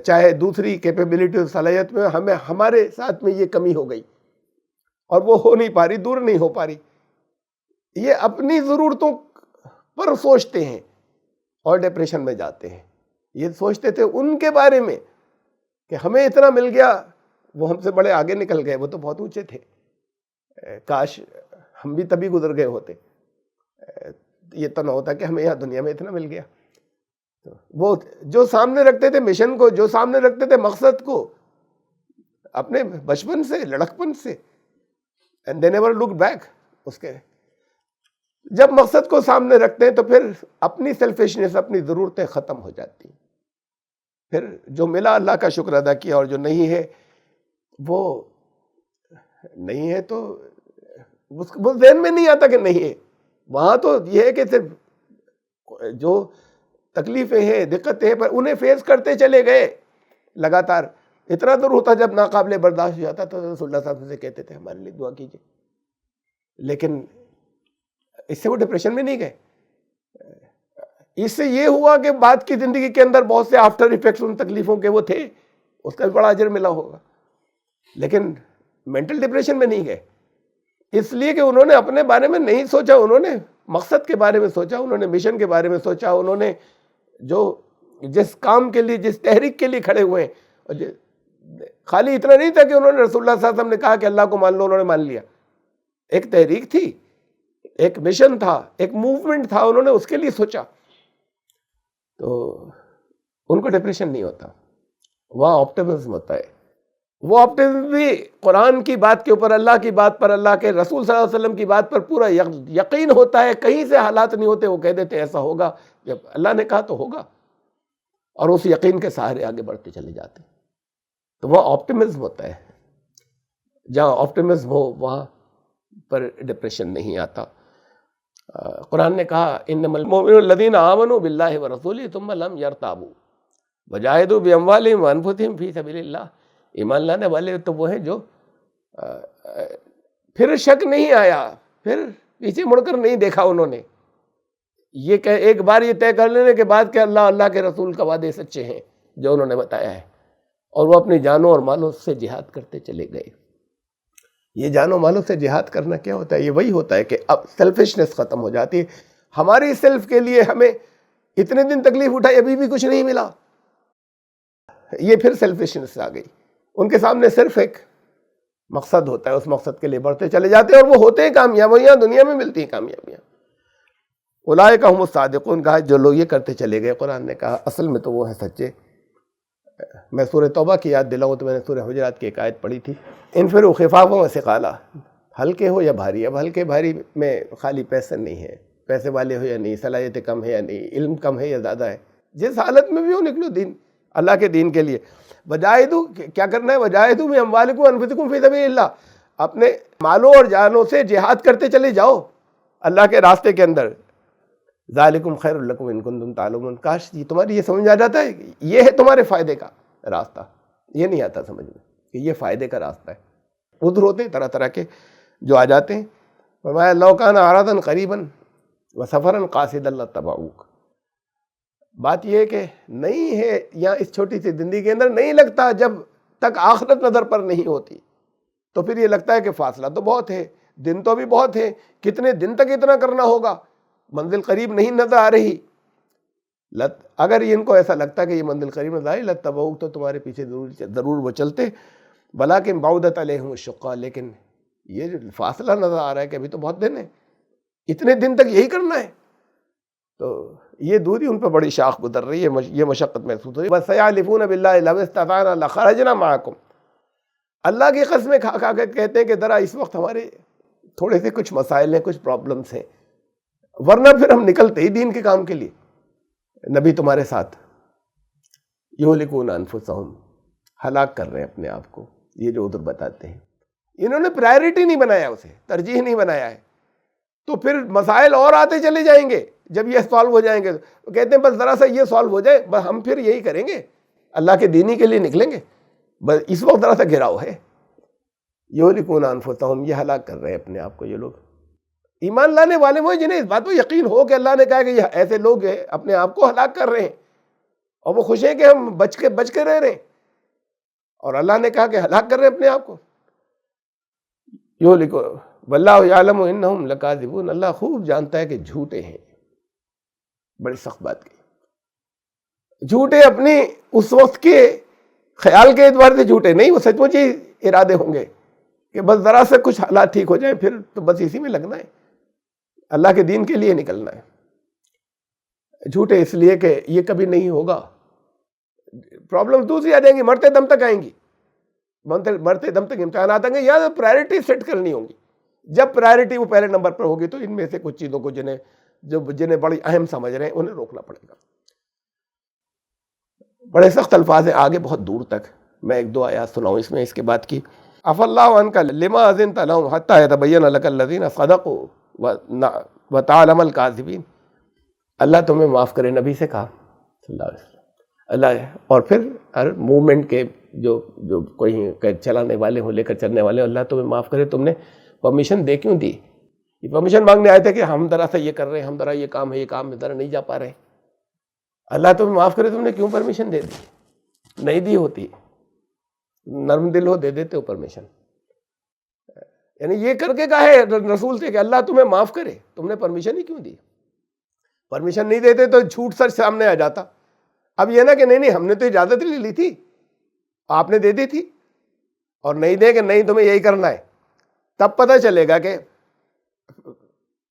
S1: چاہے دوسری کیپیبلٹی و صلاحیت میں، ہمارے ساتھ میں یہ کمی ہو گئی اور وہ ہو نہیں پا رہی، دور نہیں ہو پا رہی۔ یہ اپنی ضرورتوں پر سوچتے ہیں اور ڈپریشن میں جاتے ہیں۔ یہ سوچتے تھے ان کے بارے میں کہ ہمیں اتنا مل گیا، وہ ہم سے بڑے آگے نکل گئے، وہ تو بہت اونچے تھے، کاش ہم بھی تبھی گزر گئے ہوتے، یہ تو نہ ہوتا کہ ہمیں یہاں دنیا میں اتنا مل گیا۔ وہ جو سامنے رکھتے تھے مشن کو، جو سامنے رکھتے تھے مقصد کو، اپنے بچپن سے، لڑکپن سے، and they never look back۔ اس کے جب مقصد کو سامنے رکھتے ہیں تو پھر اپنی سیلفشنس، اپنی ضرورتیں ختم ہو جاتی ہیں۔ پھر جو ملا اللہ کا شکر ادا کیا، اور جو نہیں ہے وہ نہیں ہے تو وہ ذہن میں نہیں آتا کہ نہیں ہے۔ وہاں تو یہ ہے کہ صرف جو تکلیفیں ہیں، دقتیں ہیں، پر انہیں فیس کرتے چلے گئے لگاتار۔ اتنا دور ہوتا جب ناقابل برداشت ہو جاتا تو رسول اللہ صلی اللہ علیہ وسلم سے کہتے تھے ہمارے لیے دعا کیجیے، لیکن اس سے وہ ڈپریشن میں نہیں گئے۔ اس سے یہ ہوا کہ بعد کی زندگی کے اندر بہت سے آفٹر ایفیکٹس ان تکلیفوں کے وہ تھے، اس کا بھی بڑا اجر ملا ہوگا، لیکن مینٹل ڈپریشن میں نہیں گئے، اس لیے کہ انہوں نے اپنے بارے میں نہیں سوچا، انہوں نے مقصد کے بارے میں سوچا، انہوں نے مشن کے بارے میں سوچا، انہوں نے جو جس کام کے لیے، جس تحریک کے لیے کھڑے ہوئے ہیں، خالی اتنا نہیں تھا کہ انہوں نے رسول اللہ صلی اللہ علیہ وسلم نے کہا کہ اللہ کو مان لو، انہوں نے مان لیا۔ ایک تحریک تھی، ایک مشن تھا، ایک موومنٹ تھا، انہوں نے اس کے لیے سوچا، تو ان کو ڈپریشن نہیں ہوتا، وہاں آپٹمزم ہوتا ہے۔ وہ آپٹمزم بھی قرآن کی بات کے اوپر، اللہ کی بات پر، اللہ کے رسول صلی اللہ علیہ وسلم کی بات پر پورا یقین ہوتا ہے، کہیں سے حالات نہیں ہوتے، وہ کہہ دیتے ایسا ہوگا، جب اللہ نے کہا تو ہوگا، اور اس یقین کے سہارے آگے بڑھتے چلے جاتے ہیں۔ تو وہ آپٹمزم ہوتا ہے، جہاں آپٹمزم ہو وہاں پر ڈپریشن نہیں آتا۔ قرآن نے کہا انما المؤمنون الذین آمنوا باللہ ورسولہ ثم لم یرتابوا وجاہدوا باموالہم وانفسہم فی سبیل اللہ۔ ایمان لانے والے تو وہ ہیں جو پھر شک نہیں آیا، پھر پیچھے مڑ کر نہیں دیکھا، انہوں نے یہ کہ ایک بار یہ طے کر لینے کے بعد کہ اللہ کے رسول کا وعدے سچے ہیں جو انہوں نے بتایا ہے، اور وہ اپنی جانوں اور مالوں سے جہاد کرتے چلے گئے۔ یہ جانوں مالوں سے جہاد کرنا کیا ہوتا ہے؟ یہ وہی ہوتا ہے کہ اب سیلفشنس ختم ہو جاتی ہے۔ ہماری سیلف کے لیے ہمیں اتنے دن تکلیف اٹھائی، ابھی بھی کچھ نہیں ملا، یہ پھر سیلفشنس آ گئی۔ ان کے سامنے صرف ایک مقصد ہوتا ہے، اس مقصد کے لیے بڑھتے چلے جاتے ہیں، اور وہ ہوتے ہیں کامیابیاں دنیا میں ملتی ہیں کامیابیاں۔ اولئک هم الصادقون، کہا جو لوگ یہ کرتے چلے گئے، قرآن نے کہا اصل میں تو وہ ہیں سچے۔ میں سورہ توبہ کی یاد دلاؤں تو میں نے سورہ حجرات کی ایک آیت پڑھی تھی، انفروا خفافا وثقالا، ہلکے ہو یا بھاری۔ اب ہلکے بھاری میں خالی پیسے نہیں ہے، پیسے والے ہو یا نہیں، صلاحیتیں کم ہے یا نہیں، علم کم ہے یا زیادہ ہے، جس حالت میں بھی ہو نکلو دین، اللہ کے دین کے لیے۔ وجاہدوا، کیا کرنا ہے؟ وجاہدوا باموالکم وانفسکم فی سبیل اللہ، اپنے مالوں اور جانوں سے جہاد کرتے چلے جاؤ اللہ کے راستے کے اندر۔ ذالکم خیر لکم ان کنتم تعلمون، کاش تمہاری یہ سمجھ آ جاتا ہے کہ یہ ہے تمہارے فائدے کا راستہ۔ یہ نہیں آتا سمجھ میں کہ یہ فائدے کا راستہ ہے۔ عذر ہوتے ہیں طرح طرح کے جو آ جاتے ہیں۔ فرمایا لو کان عرضا قریبا وسفرا قاصدا لاتبعوک۔ بات یہ ہے کہ نہیں ہے یہاں اس چھوٹی سی زندگی کے اندر نہیں لگتا، جب تک آخرت نظر پر نہیں ہوتی تو پھر یہ لگتا ہے کہ فاصلہ تو بہت ہے، دن تو بھی بہت ہے، کتنے دن تک اتنا کرنا ہوگا، منزل قریب نہیں نظر آ رہی۔ اگر ان کو ایسا لگتا کہ یہ منزل قریب نظر آئی لاتبعوک، تو تمہارے پیچھے ضرور وہ چلتے، ولکن بعدت علیہم الشقہ، لیکن یہ جو فاصلہ نظر آ رہا ہے کہ ابھی تو بہت دن ہے، اتنے دن تک یہی کرنا ہے، تو یہ دوری ان پہ بڑی شاخ گزر رہی ہے، یہ مشقت محسوس ہو رہی ہے۔ وَسَيَحْلِفُونَ بِاللَّهِ لَوِ اسْتَطَعْنَا لَخَرَجْنَا مَعَكُمْ، اللہ کی قسمیں کھا کھا کے کہتے ہیں کہ ذرا اس وقت ہمارے تھوڑے سے کچھ مسائل ہیں، کچھ پرابلمس ہیں، ورنہ پھر ہم نکلتے ہی دین کے کام کے لیے۔ نبی تمہارے ساتھ یہلکون انفسہم، ہلاک کر رہے ہیں اپنے آپ کو، یہ جو عذر بتاتے ہیں۔ انہوں نے پرائرٹی نہیں بنایا، اسے ترجیح نہیں بنایا ہے، تو پھر مسائل اور آتے چلے جائیں گے، جب یہ سالو ہو جائیں گے تو کہتے ہیں بس ذرا سا یہ سالو ہو جائے بس ہم پھر یہی کریں گے، اللہ کے دینی کے لیے نکلیں گے، بس اس وقت ذرا سا گھراؤ ہے۔ یہلکون انفسہم، یہ ہلاک کر رہے ہیں اپنے آپ کو یہ لوگ۔ ایمان لانے والے وہ جنہیں اس بات کو یقین ہو کہ اللہ نے کہا کہ یہ ایسے لوگ ہیں اپنے آپ کو ہلاک کر رہے ہیں، اور وہ خوش ہیں کہ ہم بچ کے رہ رہے ہیں، اور اللہ نے کہا کہ ہلاک کر رہے ہیں اپنے آپ کو۔ یہلکون واللہ یعلم انہم لکاذبون، اللہ خوب جانتا ہے کہ جھوٹے ہیں۔ بڑی سخت بات کی، جھوٹے اپنی اس وقت کے خیال کے اعتبار سے جھوٹے نہیں، وہ سچ مچ ہی ارادے ہوں گے کہ بس ذرا سے کچھ حالات ٹھیک ہو جائیں پھر تو بس اسی میں لگنا ہے، اللہ کے دین کے لیے نکلنا ہے۔ جھوٹے اس لیے کہ یہ کبھی نہیں ہوگا، پرابلم دوسری آ جائیں گی، مرتے دم تک آئیں گی، مرتے دم تک امتحانات آئیں گے، یا پرائرٹی سیٹ کرنی ہوں گی۔ جب پرائرٹی وہ پہلے نمبر پر ہوگی تو ان میں سے کچھ چیزوں کو جنہیں بڑی اہم سمجھ رہے ہیں انہیں روکنا پڑے گا۔ بڑے سخت الفاظ ہیں، آگے بہت دور تک، میں ایک دو آیات سناؤں اس میں، اس کے بعد کی عفا اللہ عنک لما اذنت لهم حتی یتبین لک الذین صدقوا وتعلم الکاذبین۔ اللہ تمہیں معاف کرے، نبی سے کہا صلی اللہ علیہ وسلم، اللہ، اور پھر ہر موومنٹ کے جو کوئی چلانے والے ہوں، لے کر چلنے والے ہوں، اللہ تمہیں معاف کرے، تم نے پرمیشن دے کیوں دی؟ یہ پرمیشن مانگنے آئے تھے کہ ہم ذرا سا یہ کر رہے ہیں، ہم ذرا یہ کام ہے، یہ کام ذرا نہیں جا پا رہے، اللہ تمہیں معاف کرے، تم نے کیوں پرمیشن دے دی؟ نہیں دی ہوتی، نرم دل ہو دے دیتے ہو پرمیشن۔ یعنی یہ کر کے کہا ہے رسول سے کہ اللہ تمہیں معاف کرے، تم نے پرمیشن ہی کیوں دی؟ پرمیشن نہیں دیتے تو جھوٹ سچ سامنے آ جاتا۔ اب یہ نا کہ نہیں ہم نے تو اجازت لے لی تھی، آپ نے دے دی تھی، اور نہیں دے کہ نہیں تمہیں یہی کرنا ہے، تب پتہ چلے گا کہ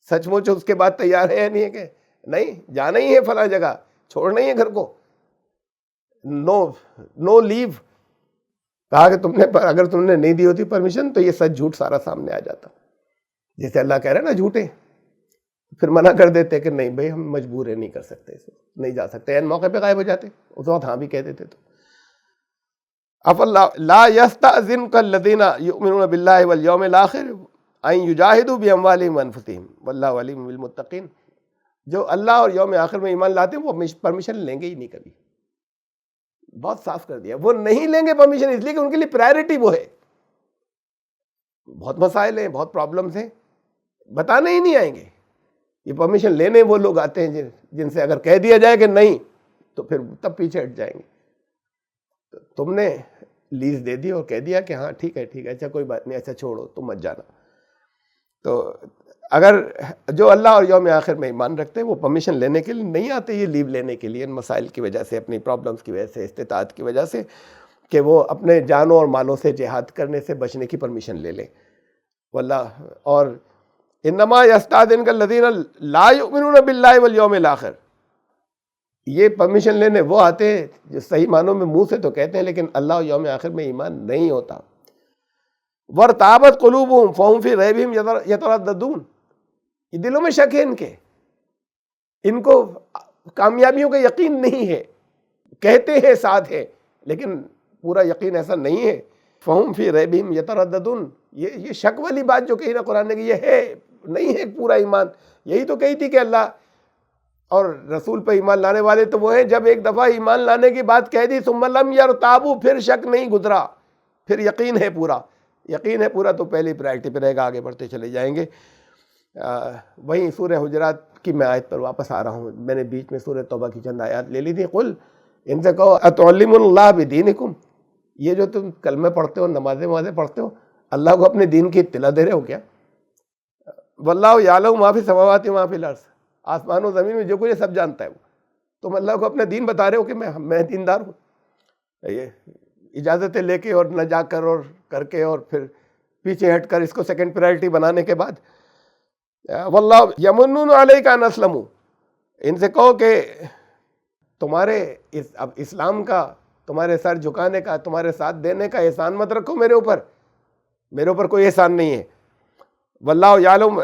S1: سچ مچ اس کے بعد تیار ہے یا نہیں ہے کہ نہیں جانا ہی ہے فلاں جگہ، چھوڑنا ہی ہے گھر کو، نو لیو۔ کہا کہ اگر تم نے نہیں دی ہوتی پرمیشن تو یہ سچ جھوٹ سارا سامنے آ جاتا، جیسے اللہ کہہ رہے ہیں نا جھوٹے، پھر منع کر دیتے کہ نہیں بھائی ہم مجبور ہے، نہیں کر سکتے، نہیں جا سکتے، این موقع پہ غائب ہو جاتے، اس وقت ہاں بھی کہہ دیتے۔ تو افاللہ لا یستأذنک الذین یؤمنون باللہ والیوم الآخر ان یجاہدوا باموالہم وانفسہم واللہ علیم بالمتقین۔ جو اللہ اور یوم آخر میں ایمان لاتے ہیں وہ پرمیشن لیں گے ہی نہیں کبھی، بہت صاف کر دیا، وہ نہیں لیں گے پرمیشن اس لیے کہ ان کے لیے پرائرٹی وہ ہے۔ بہت مسائل ہیں، بہت پرابلمس ہیں، بتانے ہی نہیں آئیں گے، یہ پرمیشن لینے وہ لوگ آتے ہیں جن سے اگر کہہ دیا جائے کہ نہیں تو پھر تب پیچھے ہٹ جائیں گے۔ تم نے لیز دے دی اور کہہ دیا کہ ہاں ٹھیک ہے اچھا کوئی بات نہیں، اچھا چھوڑو تم مت جانا۔ تو اگر جو اللہ اور یوم آخر میں ایمان رکھتے ہیں وہ پرمیشن لینے کے لیے نہیں آتے، یہ لیو لینے کے لیے ان مسائل کی وجہ سے، اپنی پرابلمس کی وجہ سے، استطاعت کی وجہ سے، کہ وہ اپنے جانوں اور مالوں سے جہاد کرنے سے بچنے کی پرمیشن لے لیں۔ واللہ اور انما یستأذنک الذین لا یؤمنون باللہ والیوم الآخر، یہ پرمیشن لینے وہ آتے ہیں جو صحیح معنوں میں منہ سے تو کہتے ہیں لیکن اللہ اور یوم آخر میں ایمان نہیں ہوتا۔ وارتابت قلوبہم فہم فی ریبہم یترددون، یہ دلوں میں شک ہے ان کو کامیابیوں کا یقین نہیں ہے، کہتے ہیں ساتھ ہے لیکن پورا یقین ایسا نہیں ہے۔ فہم فی ریبہم یترددون، یہ شک والی بات جو کہی نا قرآن نے کہ یہ ہے نہیں ہے پورا ایمان، یہی تو کہی تھی کہ اللہ اور رسول پہ ایمان لانے والے تو وہ ہیں جب ایک دفعہ ایمان لانے کی بات کہہ دی ثم لم یرتابوا، پھر شک نہیں گزرا، پھر یقین ہے پورا، یقین ہے پورا تو پہلی پرائرٹی پہ رہے گا، آگے بڑھتے چلے جائیں گے۔ وہیں سورہ حجرات کی میں آیت پر واپس آ رہا ہوں، میں نے بیچ میں سورہ توبہ کی چند آیات لے لی تھی۔ قل، ان سے کہو اتعلمون اللہ بدینکم، یہ جو تم کلمے پڑھتے ہو، نمازیں پڑھتے ہو، اللہ کو اپنے دین کی اطلاع دے رہے ہو کیا؟ واللہ یعلم ما فی السماوات و ما فی الارض، آسمان و زمین میں جو کچھ ہے سب جانتا ہے وہ، تم اللہ کو اپنا دین بتا رہے ہو کہ میں دیندار ہوں؟ یہ اجازتیں لے کے اور نہ جا کر اور کر کے اور پھر پیچھے ہٹ کر اس کو سیکنڈ پرائرٹی بنانے کے بعد واللہ یمنون علیک ان اسلموا، ان سے کہو کہ تمہارے اب اسلام کا، تمہارے سر جھکانے کا، تمہارے ساتھ دینے کا احسان مت رکھو میرے اوپر کوئی احسان نہیں ہے۔ واللہ یعلم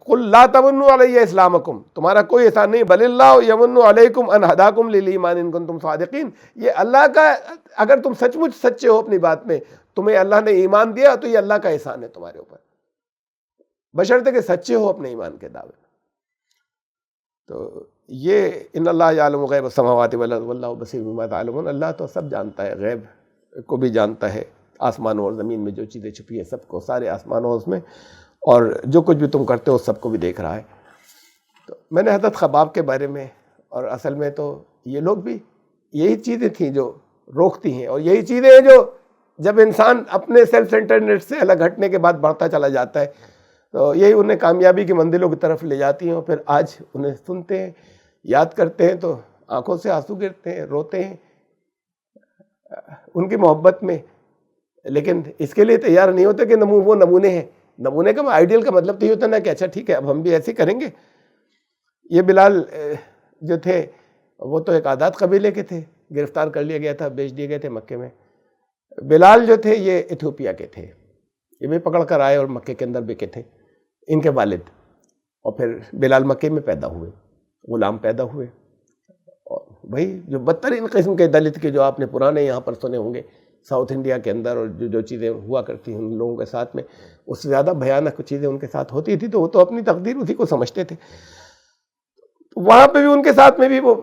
S1: قل لا تمنوا علی اسلامکم، تمہارا کوئی احسان نہیں، بل اللہ یمن علیکم ان ہداکم للایمان ان کنتم صادقین، یہ اللہ کا، اگر تم سچ مچ سچے ہو اپنی بات میں، تمہیں اللہ نے ایمان دیا تو یہ اللہ کا احسان ہے تمہارے اوپر، بشرطے کہ سچے ہو اپنے ایمان کے دعوے میں۔ تو یہ ان اللہ یعلم غیب السماوات والارض واللہ بصیر بما تعملون، اللہ تو سب جانتا ہے، غیب کو بھی جانتا ہے، آسمانوں اور زمین میں جو چیزیں چھپی ہیں سب کو، سارے آسمانوں اس میں، اور جو کچھ بھی تم کرتے ہو سب کو بھی دیکھ رہا ہے۔ تو میں نے حضرت خباب کے بارے میں، اور اصل میں تو یہ لوگ بھی یہی چیزیں تھیں جو روکتی ہیں، اور یہی چیزیں ہیں جو جب انسان اپنے سیلف سینٹرڈنیس سے الگ ہٹنے کے بعد بڑھتا چلا جاتا ہے تو یہی انہیں کامیابی کی منزلوں کی طرف لے جاتی ہیں، اور پھر آج انہیں سنتے ہیں، یاد کرتے ہیں تو آنکھوں سے آنسو گرتے ہیں، روتے ہیں ان کی محبت میں، لیکن اس کے لیے تیار نہیں ہوتے کہ وہ نمونے ہیں۔ نمونے کا آئیڈیل کا مطلب تو یہ ہوتا ہے نا کہ اچھا ٹھیک ہے اب ہم بھی ایسے کریں گے۔ یہ بلال جو تھے وہ تو ایک عادات قبیلے کے تھے، گرفتار کر لیا گیا تھا، بیچ دیے گئے تھے مکے میں۔ بلال جو تھے یہ ایتھوپیا کے تھے، یہ بھی پکڑ کر آئے اور مکے کے اندر بکے تھے ان کے والد، اور پھر بلال مکے میں پیدا ہوئے، غلام پیدا ہوئے، اور وہی جو بدترین قسم کے دلت کے جو آپ نے پرانے یہاں پر سنے ہوں گے ساؤتھ انڈیا کے اندر، اور جو چیزیں ہوا کرتی ہیں ان لوگوں کے ساتھ میں، اس سے زیادہ بھیانک چیزیں ان کے ساتھ ہوتی تھی، تو وہ تو اپنی تقدیر اسی کو سمجھتے تھے۔ وہاں پہ بھی ان کے ساتھ میں بھی وہ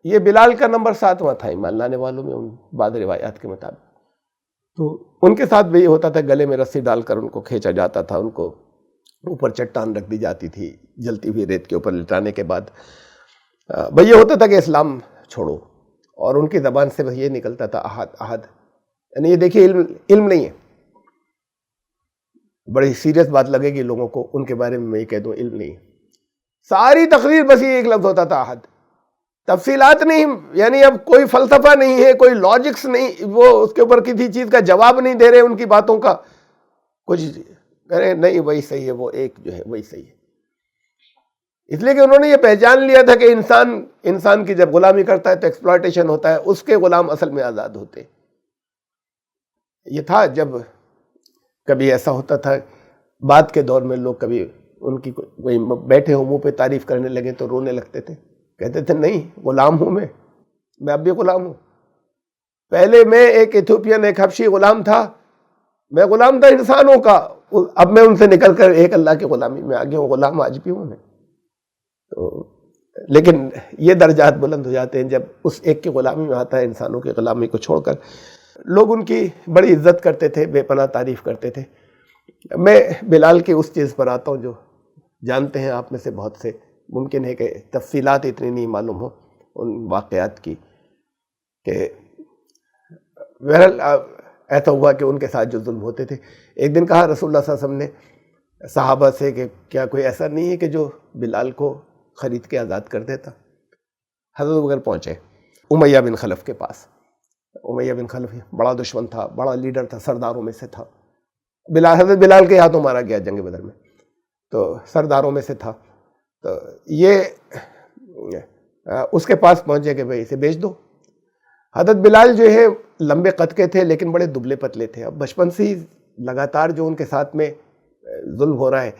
S1: یہ بلال کا نمبر 7واں تھا ایمان لانے والوں میں، ان بعض روایات کے مطابق۔ تو ان کے ساتھ بھی یہ ہوتا تھا، گلے میں رسی ڈال کر ان کو کھینچا جاتا تھا، ان کو اوپر چٹان رکھ دی جاتی تھی جلتی ہوئی ریت کے اوپر لٹانے کے بعد بھئی یہ ہوتا تھا کہ اسلام چھوڑو، اور ان کی زبان سے بس یہ نکلتا تھا احد احد، یعنی یہ دیکھیے علم نہیں ہے، بڑی سیریس بات لگے گی لوگوں کو ان کے بارے میں یہ کہہ دوں، علم نہیں ہے، ساری تقریر بس یہ ایک لفظ ہوتا تھا احد، تفصیلات نہیں، یعنی اب کوئی فلسفہ نہیں ہے، کوئی لاجکس نہیں، وہ اس کے اوپر کسی چیز کا جواب نہیں دے رہے ان کی باتوں کا، کچھ کریں نہیں وہی صحیح ہے، وہ ایک جو ہے وہی صحیح ہے، اس لیے کہ انہوں نے یہ پہچان لیا تھا کہ انسان کی جب غلامی کرتا ہے تو ایکسپلائٹیشن ہوتا ہے، اس کے غلام اصل میں آزاد ہوتے۔ یہ تھا جب کبھی ایسا ہوتا تھا بعد کے دور میں، لوگ کبھی ان کی کوئی بیٹھے ہوں منہ پہ تعریف کرنے لگے تو رونے لگتے تھے، کہتے تھے نہیں غلام ہوں میں اب بھی غلام ہوں، پہلے میں ایک ایتھوپین ایک حبشی غلام تھا، میں غلام تھا انسانوں کا، اب میں ان سے نکل کر ایک اللہ کی غلامی میں آ گیا ہوں، غلام آج بھی ہوں میں۔ تو لیکن یہ درجات بلند ہو جاتے ہیں جب اس ایک کی غلامی میں آتا ہے، انسانوں کی غلامی کو چھوڑ کر۔ لوگ ان کی بڑی عزت کرتے تھے، بے پناہ تعریف کرتے تھے۔ میں بلال کی اس چیز پر آتا ہوں جو جانتے ہیں آپ میں سے بہت سے، ممکن ہے کہ تفصیلات اتنی نہیں معلوم ہو ان واقعات کی، کہ بہرحال ایسا ہوا کہ ان کے ساتھ جو ظلم ہوتے تھے، ایک دن کہا رسول اللہ صلی اللہ علیہ وسلم نے صحابہ سے کہ کیا کوئی ایسا نہیں ہے کہ جو بلال کو خرید کے آزاد کر دیتا؟ حضرت ابوبکر پہنچے امیہ بن خلف کے پاس۔ امیہ بن خلف بڑا دشمن تھا، بڑا لیڈر تھا، سرداروں میں سے تھا، حضرت بلال کے ہاتھوں مارا گیا جنگ بدر میں، تو سرداروں میں سے تھا۔ تو یہ اس کے پاس پہنچے کہ بھئی اسے بیچ دو۔ حضرت بلال جو ہے لمبے قد کے تھے لیکن بڑے دبلے پتلے تھے، اب بچپن سے ہی لگاتار جو ان کے ساتھ میں ظلم ہو رہا ہے،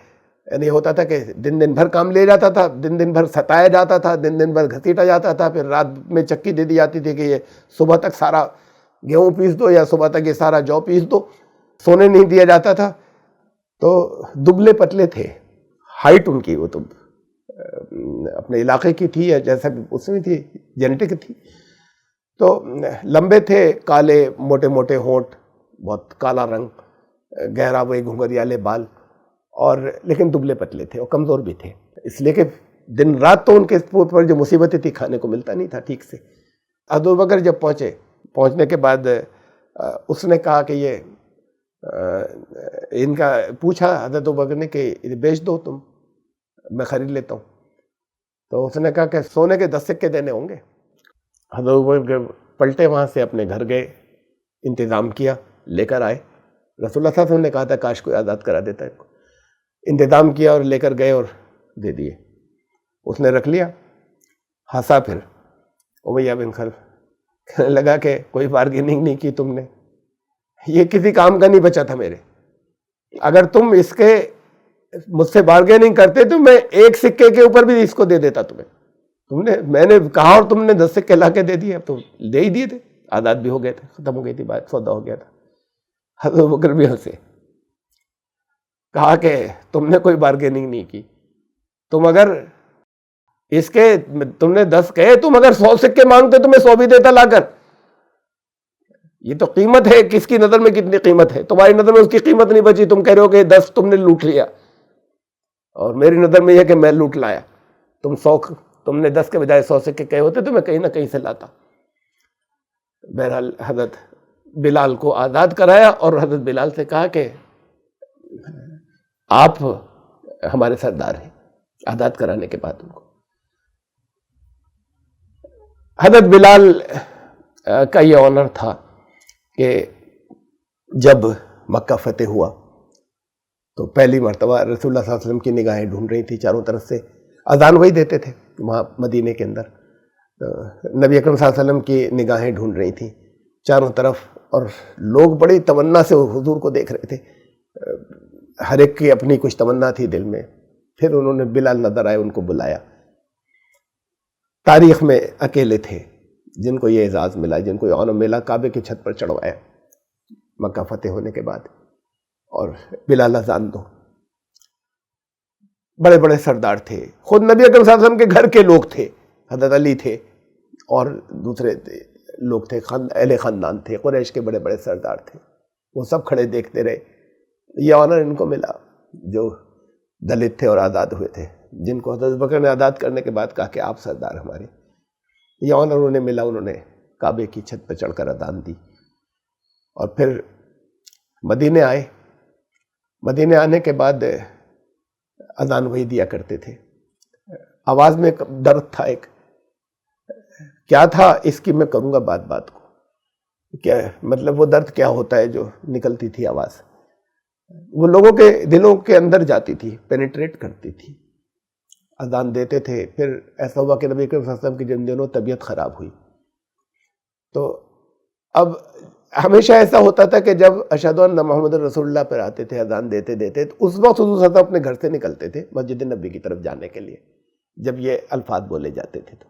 S1: یعنی ہوتا تھا کہ دن بھر کام لے جاتا تھا، دن بھر ستایا جاتا تھا، دن بھر گھسیٹا جاتا تھا، پھر رات میں چکی دے دی جاتی تھی کہ یہ صبح تک سارا گیہوں پیس دو یا صبح تک یہ سارا جو پیس دو، سونے نہیں دیا جاتا تھا۔ تو دبلے پتلے تھے، ہائٹ ان کی وہ تو اپنے علاقے کی تھی یا جیسا بھی اس میں تھی، جینیٹک تھی، تو لمبے تھے، کالے موٹے موٹے ہونٹ، بہت کالا رنگ، گہرا وہی گھنگریالے بال، اور لیکن دبلے پتلے تھے اور کمزور بھی تھے، اس لیے کہ دن رات تو ان کے اوپر جو مصیبتیں تھی کھانے کو ملتا نہیں تھا ٹھیک سے۔ ابوبکر جب پہنچنے کے بعد اس نے کہا کہ یہ ان کا پوچھا حضرت ابوبکر نے کہ بیچ دو تم، میں خرید لیتا ہوں۔ تو اس نے کہا کہ سونے کے 10 سکے دینے ہوں گے۔ حضرت ابوبکر پلٹے وہاں سے اپنے گھر گئے، انتظام کیا، لے کر آئے۔ رسول اللہ صلی اللہ علیہ وسلم نے کہا تھا کاش کوئی آزاد کرا دیتا ہے، انتظام کیا اور لے کر گئے اور دے دیے۔ اس نے رکھ لیا، ہنسا پھر امیہ بن خلف، کہنے لگا کہ کوئی بارگیننگ نہیں کی تم نے، یہ کسی کام کا نہیں بچا تھا میرے، اگر تم اس کے مجھ سے بارگیننگ کرتے تو میں ایک سکے کے اوپر بھی اس کو دے دیتا تمہیں، میں نے کہا اور تم نے 10 سکے لا کے دے دیے، اب تو دے ہی دیے تھے، آزاد بھی ہو گئے تھے، ختم ہو گئی تھی بات، سودا ہو گیا تھا۔ حضرت ابوبکر بھی ہنسے، کہا کہ تم نے کوئی بارگیننگ نہیں کی، تم اگر اس کے تم نے 10 کہے، تم اگر 100 سکے مانگتے تو میں 100 بھی دیتا لا کر. یہ تو قیمت ہے، کس کی نظر میں کتنی قیمت ہے. تمہاری نظر میں اس کی قیمت نہیں بچی، تم کہہ رہے ہو کہ 10 تم نے لوٹ لیا، اور میری نظر میں یہ کہ میں لوٹ لایا. تم نے 10 کے بجائے 100 سکے کہے ہوتے تو میں کہیں نہ کہیں سے لاتا. بہرحال حضرت بلال کو آزاد کرایا، اور حضرت بلال سے کہا کہ آپ ہمارے سردار ہیں. آزاد کرانے کے بعد ان کو حضرت بلال کا یہ آنر تھا کہ جب مکہ فتح ہوا تو پہلی مرتبہ رسول اللہ صلی اللہ علیہ وسلم کی نگاہیں ڈھونڈ رہی تھی چاروں طرف سے. اذان وہی دیتے تھے وہاں مدینے کے اندر. نبی اکرم صلی اللہ علیہ وسلم کی نگاہیں ڈھونڈ رہی تھیں چاروں طرف، اور لوگ بڑی تمنا سے حضور کو دیکھ رہے تھے. ہر ایک کی اپنی کچھ تمنا تھی دل میں. پھر انہوں نے بلال نظر آئے، ان کو بلایا. تاریخ میں اکیلے تھے جن کو یہ اعزاز ملا، جن کو یہ عنوان ملا، کعبے کی چھت پر چڑھوایا مکہ فتح ہونے کے بعد. اور بلال اذان دو. بڑے بڑے سردار تھے، خود نبی اکرم صلی اللہ علیہ وسلم کے گھر کے لوگ تھے. حضرت علی تھے اور دوسرے لوگ تھے، اہل خاندان تھے، قریش کے بڑے بڑے سردار تھے. وہ سب کھڑے دیکھتے رہے. یہ آنر ان کو ملا جو دلت تھے اور آزاد ہوئے تھے، جن کو حضرت بکر نے آزاد کرنے کے بعد کہا کہ آپ سردار ہمارے. یہ آنر انہیں ملا. انہوں نے کعبے کی چھت پہ چڑھ کر اذان دی اور پھر مدینے آئے. مدینے آنے کے بعد اذان وہی دیا کرتے تھے. آواز میں ایک درد تھا. ایک کیا تھا اس کی میں کروں گا بات کو، کیا مطلب وہ درد کیا ہوتا ہے جو نکلتی تھی آواز، وہ لوگوں کے دلوں کے اندر جاتی تھی، پینیٹریٹ کرتی تھی. اذان دیتے تھے. پھر ایسا ہوا کہ نبی کریم صلی اللہ علیہ وسلم کی جن دنوں طبیعت خراب ہوئی تو اب ہمیشہ ایسا ہوتا تھا کہ جب اشہد ان محمد رسول اللہ پر آتے تھے اذان دیتے دیتے، تو اس وقت حضور صلی اللہ علیہ وسلم اپنے گھر سے نکلتے تھے مسجد نبی کی طرف جانے کے لیے. جب یہ الفاظ بولے جاتے تھے تو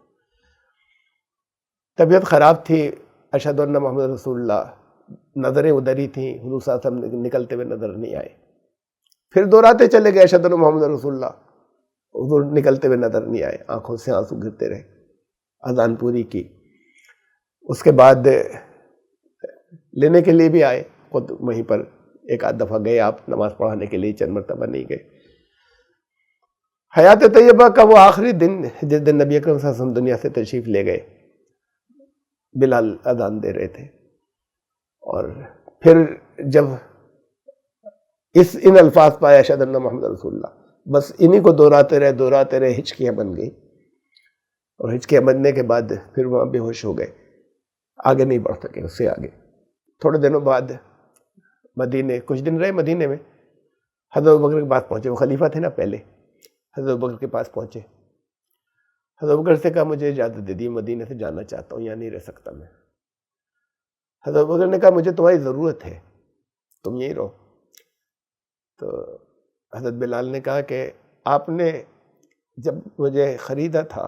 S1: طبیعت خراب تھی. اشہد ان محمد رسول اللہ، نظریں ادھر ہی تھیں، حضور صلی اللہ علیہ وسلم نکلتے ہوئے نظر نہیں آئے. پھر دہراتے چلے گئے اشہد ان محمد رسول اللہ، حضور نکلتے ہوئے نظر نہیں آئے. آنکھوں سے آنسو گرتے رہے. اذان پوری کی. اس کے بعد لینے کے لیے بھی آئے، خود وہیں پر ایک آدھ دفعہ گئے آپ نماز پڑھانے کے لیے، چند مرتبہ نہیں گئے. حیات طیبہ کا وہ آخری دن جس دن نبی اکرم صلی اللہ علیہ وسلم دنیا سے تشریف لے گئے، بلال اذان دے رہے تھے. اور پھر جب ان الفاظ پایا اشہد ان محمد رسول اللہ، بس انہی کو دہراتے رہے. ہچکیاں بن گئی، اور ہچکیاں بننے کے بعد پھر وہاں بے ہوش ہو گئے. آگے نہیں بڑھ سکے. اس سے آگے تھوڑے دنوں بعد مدینے، کچھ دن رہے مدینے میں. حضرت بکر کے پاس پہنچے. وہ خلیفہ تھے نا پہلے. حضرت بکر کے پاس پہنچے. حضرت بکر سے کہا مجھے اجازت دے دی، مدینے سے جانا چاہتا ہوں، یہاں نہیں رہ سکتا میں. حضرت بکر نے کہا مجھے تمہاری ضرورت ہے، تم یہیں رہو. تو حضرت بلال نے کہا کہ آپ نے جب مجھے خریدا تھا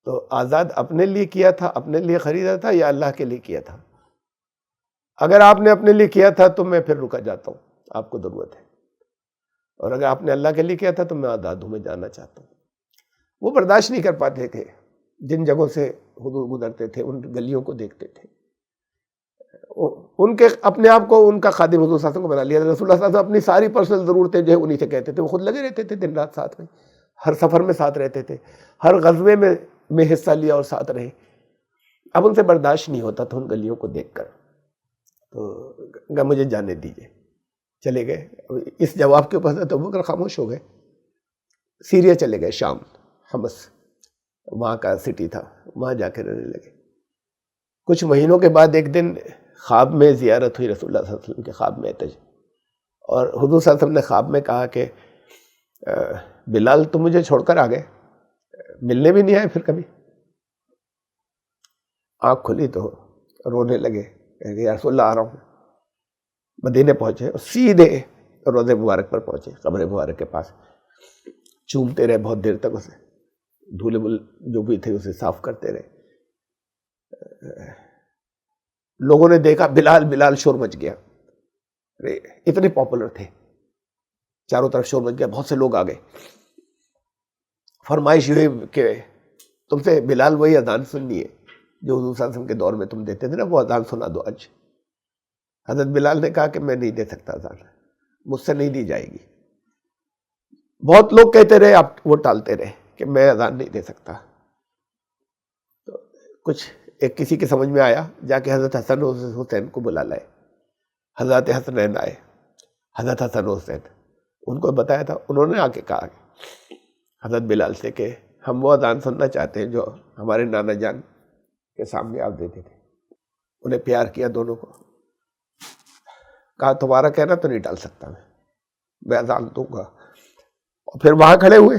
S1: تو آزاد اپنے لیے کیا تھا، اپنے لیے خریدا تھا، یا اللہ کے لیے کیا تھا؟ اگر آپ نے اپنے لیے کیا تھا تو میں پھر رکا جاتا ہوں، آپ کو ضرورت ہے. اور اگر آپ نے اللہ کے لیے کیا تھا تو میں آزاد ہوں، میں جانا چاہتا ہوں. وہ برداشت نہیں کر پاتے تھے. جن جگہوں سے حضور گزرتے تھے ان گلیوں کو دیکھتے تھے. ان کے اپنے آپ کو ان کا خادم حضور صلی اللہ علیہ وسلم کو بنا لیا. رسول اللہ صلی اللہ علیہ وسلم اپنی ساری پرسنل ضرورتیں جو ہے انہی سے کہتے تھے. وہ خود لگے رہتے تھے دن رات ساتھ میں، ہر سفر میں ساتھ رہتے تھے، ہر غزوے میں حصہ لیا اور ساتھ رہے. اب ان سے برداشت نہیں ہوتا تھا ان گلیوں کو دیکھ کر. تو مجھے جانے دیجیے. چلے گئے. اس جواب کے اوپر تو ابو بکر خاموش ہو گئے. سیریا چلے گئے، شام، حمص وہاں کا سٹی تھا، وہاں جا کے رہنے لگے. کچھ مہینوں کے بعد ایک دن خواب میں زیارت ہوئی رسول اللہ صلی اللہ علیہ وسلم کے خواب میں. اور حضور صلی اللہ علیہ وسلم نے خواب میں کہا کہ بلال تم مجھے چھوڑ کر آ گئے، ملنے بھی نہیں آئے پھر کبھی. آنکھ کھلی تو رونے لگے کہ یا رسول اللہ آ رہا ہوں. مدینے پہنچے اور سیدھے روضہ مبارک پر پہنچے، قبر مبارک کے پاس. چومتے رہے بہت دیر تک اسے، دھولے جو بھی تھے اسے صاف کرتے رہے. لوگوں نے دیکھا بلال بلال، شور مچ گیا. اتنے پاپولر تھے، چاروں طرف شور مچ گیا، بہت سے لوگ آ گئے. فرمائش ہوئی کہ تم سے بلال وہی اذان سننی ہے جو حضور صلی اللہ علیہ وسلم کے دور میں تم دیتے تھے نا، وہ اذان سنا دو آج۔ حضرت بلال نے کہا کہ میں نہیں دے سکتا اذان، مجھ سے نہیں دی جائے گی۔ بہت لوگ کہتے رہے، آپ وہ ٹالتے رہے کہ میں اذان نہیں دے سکتا۔ تو کچھ ایک کسی کے سمجھ میں آیا، جا کے حضرت حسن و حسین کو بلا لائے۔ حضرت حسنین آئے، حضرت حسن و حسین، ان کو بتایا تھا، انہوں نے آ کے کہا حضرت بلال سے کہ ہم وہ اذان سننا چاہتے ہیں جو ہمارے نانا جان کے سامنے آپ دیتے تھے۔ انہیں پیار کیا دونوں کو، کہا تمہارا کہنا تو نہیں ٹال سکتا میں اذان دوں گا۔ اور پھر وہاں کھڑے ہوئے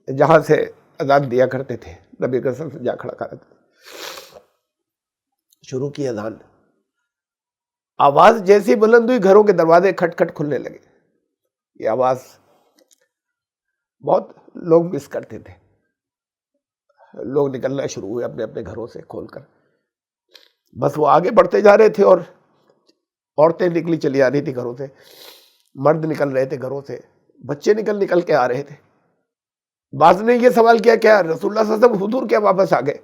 S1: جہاں سے اذان دیا کرتے تھے، نبی کے سامنے جا کھڑا کرتے تھے، شروع کی اذان۔ آواز جیسی بلند ہوئی، گھروں کے دروازے کھٹ کھٹ کھلنے لگے۔ یہ آواز بہت لوگ مس کرتے تھے، لوگ نکلنا شروع ہوئے اپنے اپنے گھروں سے کھول کر، بس وہ آگے بڑھتے جا رہے تھے، اور عورتیں نکلی چلی آ رہی تھی گھروں سے، مرد نکل رہے تھے گھروں سے، بچے نکل کے آ رہے تھے۔ بعض نے یہ سوال کیا کیا رسول اللہ صلی اللہ علیہ وسلم حضور کیا واپس آ گئے؟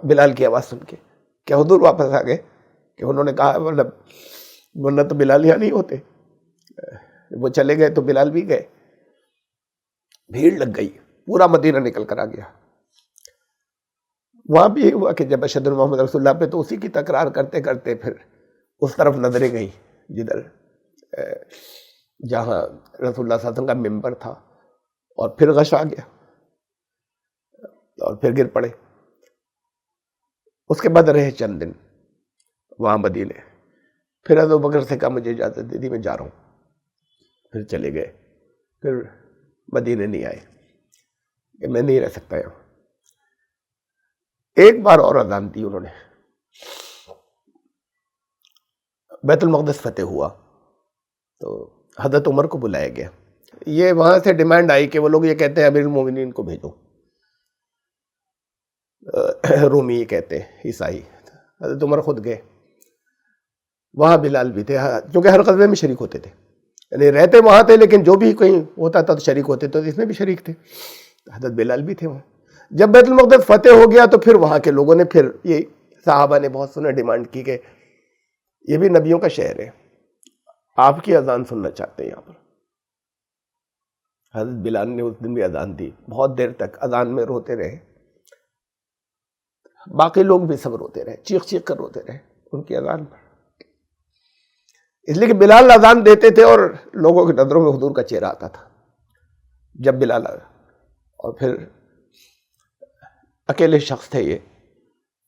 S1: بلال کی آواز سن کے کیا حضور واپس آ گئے؟ کہ انہوں نے کہا ورنہ تو بلال یہاں نہیں ہوتے، وہ چلے گئے تو بلال بھی گئے۔ بھیڑ لگ گئی، پورا مدینہ نکل کر آ گیا۔ وہاں بھی یہ ہوا کہ جب اشہد ان محمد رسول اللہ پہ تو اسی کی تکرار کرتے کرتے پھر اس طرف نظریں گئیں جدھر جہاں رسول اللہ صلی اللہ علیہ وسلم کا ممبر تھا، اور پھر غش آ گیا اور پھر گر پڑے۔ اس کے بعد رہے چند دن وہاں مدینے، پھر حضرت ابوبکر سے کہا مجھے اجازت دے دی، میں جا رہا ہوں۔ پھر چلے گئے، پھر مدینے نہیں آئے کہ میں نہیں رہ سکتا یہاں۔ ایک بار اور اذان دی انہوں نے، بیت المقدس فتح ہوا تو حضرت عمر کو بلایا گیا۔ یہ وہاں سے ڈیمانڈ آئی کہ وہ لوگ یہ کہتے ہیں امیر المومنین کو بھیجو، رومی یہ کہتے ہیں عیسائی۔ حضرت عمر خود گئے، وہاں بلال بھی تھے، چونکہ ہر غزوے میں شریک ہوتے تھے، یعنی رہتے وہاں تھے لیکن جو بھی کوئی ہوتا تھا تو شریک ہوتے، تو اس میں بھی شریک تھے، حضرت بلال بھی تھے وہاں۔ جب بیت المقدس فتح ہو گیا تو پھر وہاں کے لوگوں نے، پھر یہ صحابہ نے بہت سنے ڈیمانڈ کی کہ یہ بھی نبیوں کا شہر ہے، آپ کی اذان سننا چاہتے ہیں یہاں پر۔ حضرت بلال نے اس دن بھی اذان دی، بہت دیر تک اذان میں روتے رہے، باقی لوگ بھی سب روتے رہے، چیخ چیخ کر روتے رہے ان کی اذان پر، اس لیے کہ بلال اذان دیتے تھے اور لوگوں کی نظروں میں حضور کا چہرہ آتا تھا جب بلال آیا۔ اور پھر اکیلے شخص تھے یہ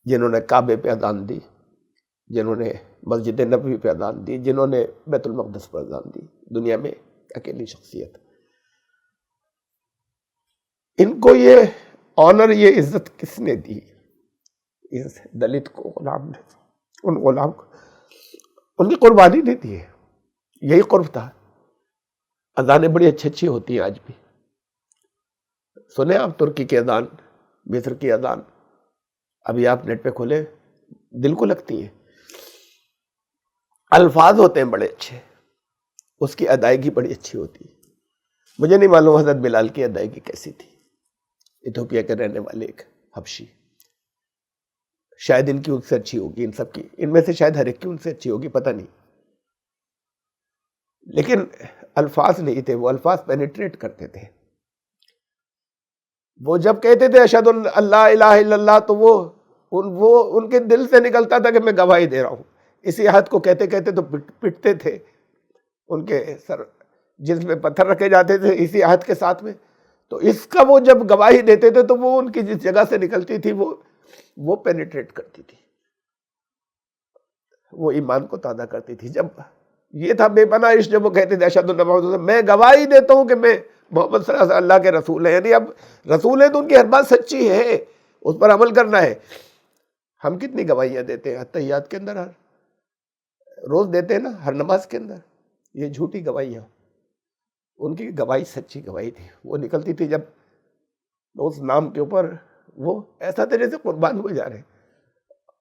S1: جنہوں نے کعبے پہ اذان دی، جنہوں نے مسجد نبوی پہ اذان دی، جنہوں نے بیت المقدس پر اذان دی، دنیا میں اکیلی شخصیت۔ ان کو یہ آنر، یہ عزت کس نے دی؟ اس دلت کو، غلام نے، ان غلام کو، ان کی قربانی نے دی ہے، یہی قرب تھا۔ اذانیں بڑی اچھی اچھی ہوتی ہیں آج بھی، سنیں آپ ترکی کی اذان، مصر کی اذان، ابھی آپ نیٹ پہ کھولے دل کو لگتی ہیں، الفاظ ہوتے ہیں بڑے اچھے، اس کی ادائیگی بڑی اچھی ہوتی ہے۔ مجھے نہیں معلوم حضرت بلال کی ادائیگی کیسی تھی، ایتھوپیا کے رہنے والے ایک حبشی، شاید ان کی ان سے اچھی ہوگی، ان سب کی، ان میں سے شاید ہر ایک کی ان سے اچھی ہوگی، پتہ نہیں، لیکن الفاظ نہیں تھے، وہ الفاظ پینیٹریٹ کرتے تھے۔ وہ جب کہتے تھے اشہد ان لا الہ الا اللہ، تو وہ ان کے دل سے نکلتا تھا کہ میں گواہی دے رہا ہوں۔ اسی عہد کو کہتے کہتے تو پٹتے تھے، ان کے سر جس میں پتھر رکھے جاتے تھے اسی عہد کے ساتھ میں، تو اس کا وہ جب گواہی دیتے تھے تو وہ ان کی جس جگہ سے نکلتی تھی وہ پینیٹریٹ کرتی تھی، وہ ایمان کو تازہ کرتی تھی۔ جب یہ تھا بے پناہ عشق، جب وہ کہتے تھے اشہد ان محمد رسول اللہ، میں گواہی دیتا ہوں کہ میں محمد صلی اللہ علیہ وسلم اللہ کے رسول ہیں، یعنی اب رسول ہے تو ان کی ہر بات سچی ہے، اس پر عمل کرنا ہے۔ ہم کتنی گواہیاں دیتے ہیں اتحیات کے اندر، ہر روز دیتے ہیں نا، ہر نماز کے اندر، یہ جھوٹی گواہیاں، ان کی گواہی سچی گواہی تھی، وہ نکلتی تھی جب اس نام کے اوپر وہ ایسا تھا جیسے قربان ہوئے جا رہے ہیں۔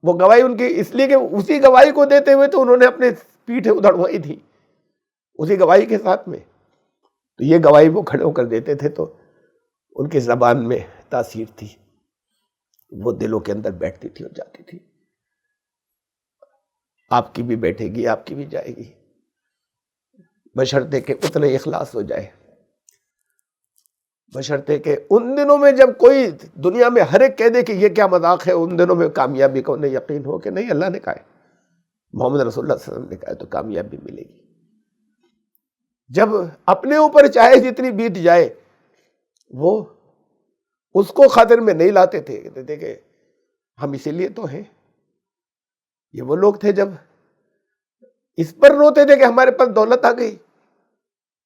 S1: وہ گواہی ان کی اس لیے کہ اسی گواہی کو دیتے ہوئے تو انہوں نے اپنے پیٹھیں ادھڑوائی تھی، اسی گواہی کے ساتھ میں تو یہ گواہی وہ کھڑے ہو کر دیتے تھے تو ان کی زبان میں تاثیر تھی، وہ دلوں کے اندر بیٹھتی تھی اور جاتی تھی. آپ کی بھی بیٹھے گی، آپ کی بھی جائے گی، بشرطے کہ اتنا اخلاص ہو جائے، بشرطے کہ ان دنوں میں جب کوئی دنیا میں ہر ایک کہہ دے کہ یہ کیا مذاق ہے، ان دنوں میں کامیابی کو انہیں یقین ہو کہ نہیں، اللہ نے کہا ہے، محمد رسول اللہ صلی اللہ علیہ وسلم نے کہا ہے، تو کامیابی ملے گی. جب اپنے اوپر چاہے جتنی بیت جائے وہ اس کو خاطر میں نہیں لاتے تھے، کہتے تھے کہ ہم اسی لیے تو ہیں. یہ وہ لوگ تھے جب اس پر روتے تھے کہ ہمارے پاس دولت آ گئی،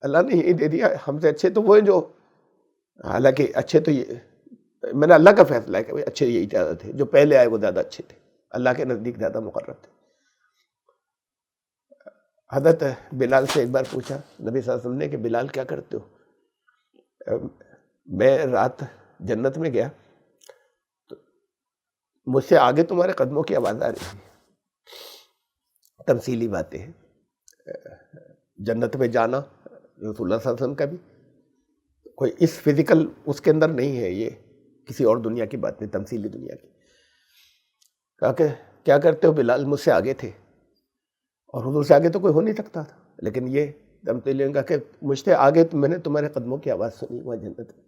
S1: اللہ نے یہی دے دیا، ہم سے اچھے تو وہ ہیں جو، حالانکہ اچھے تو یہ میں نے اللہ کا فیصلہ ہے کہ اچھے یہی زیادہ تھے، جو پہلے آئے وہ زیادہ اچھے تھے، اللہ کے نزدیک زیادہ مقرر تھے. حضرت بلال سے ایک بار پوچھا نبی صلی اللہ علیہ وسلم نے کہ بلال کیا کرتے ہو؟ میں رات جنت میں گیا تو مجھ سے آگے تمہارے قدموں کی آواز آ رہی ہے. تمثیلی باتیں ہیں، جنت میں جانا رسول اللہ صلی اللہ علیہ وسلم کا بھی کوئی اس فزیکل اس کے اندر نہیں ہے، یہ کسی اور دنیا کی بات نہیں، تمثیلی دنیا کی. کہا کہ کیا کرتے ہو بلال؟ مجھ سے آگے تھے اور حضور سے آگے تو کوئی ہو نہیں سکتا تھا، لیکن یہ تمثیلی کا کہ مجھ سے آگے میں نے تمہارے قدموں کی آواز سنی وہاں جنت میں.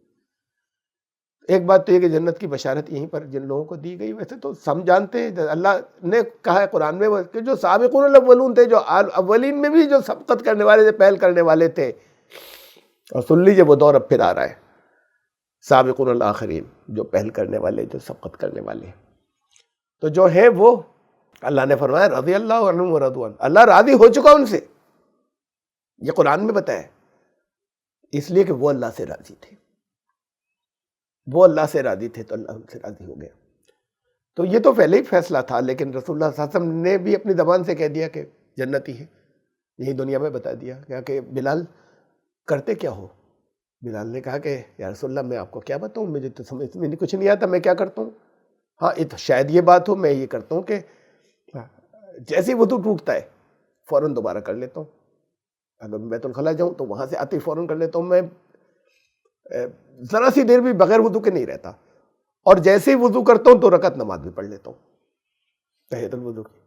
S1: ایک بات تو یہ کہ جنت کی بشارت یہیں پر جن لوگوں کو دی گئی، ویسے تو ہم جانتے ہیں اللہ نے کہا ہے قرآن میں کہ جو سابقون الاولون تھے، جو اولین میں بھی جو سبقت کرنے والے تھے، پہل کرنے والے تھے، اور سن لیجیے وہ دور اب پھر آ رہا ہے، سابقون الاخرین، جو پہل کرنے والے، جو سبقت کرنے والے ہیں. تو جو ہے وہ اللہ نے فرمایا رضی اللہ عنہم ورضوا، اللہ راضی ہو چکا ان سے، یہ قرآن میں بتایا، اس لیے کہ وہ اللہ سے راضی تھے، وہ اللہ سے راضی تھے تو اللہ ان سے راضی ہو گیا. تو یہ تو پہلے ہی فیصلہ تھا، لیکن رسول اللہ صلی اللہ علیہ وسلم نے بھی اپنی زبان سے کہہ دیا کہ جنتی ہے، یہی دنیا میں بتا دیا. کہا کہ بلال کرتے کیا ہو؟ بلال نے کہا کہ یا رسول اللہ میں آپ کو کیا بتاؤں، مجھے تو سمجھ میں کچھ نہیں آتا، میں کیا کرتا ہوں. ہاں شاید یہ بات ہو، میں یہ کرتا ہوں کہ جیسے وضو ٹوٹتا ہے فوراً دوبارہ کر لیتا ہوں، اگر میں بیت الخلاء جاؤں تو وہاں سے آتے ہی فوراً کر لیتا ہوں، میں ذرا سی دیر بھی بغیر وضو کے نہیں رہتا، اور جیسے ہی وضو کرتا ہوں 2 رکعت نماز بھی پڑھ لیتا ہوں تحیۃ الوضو کی.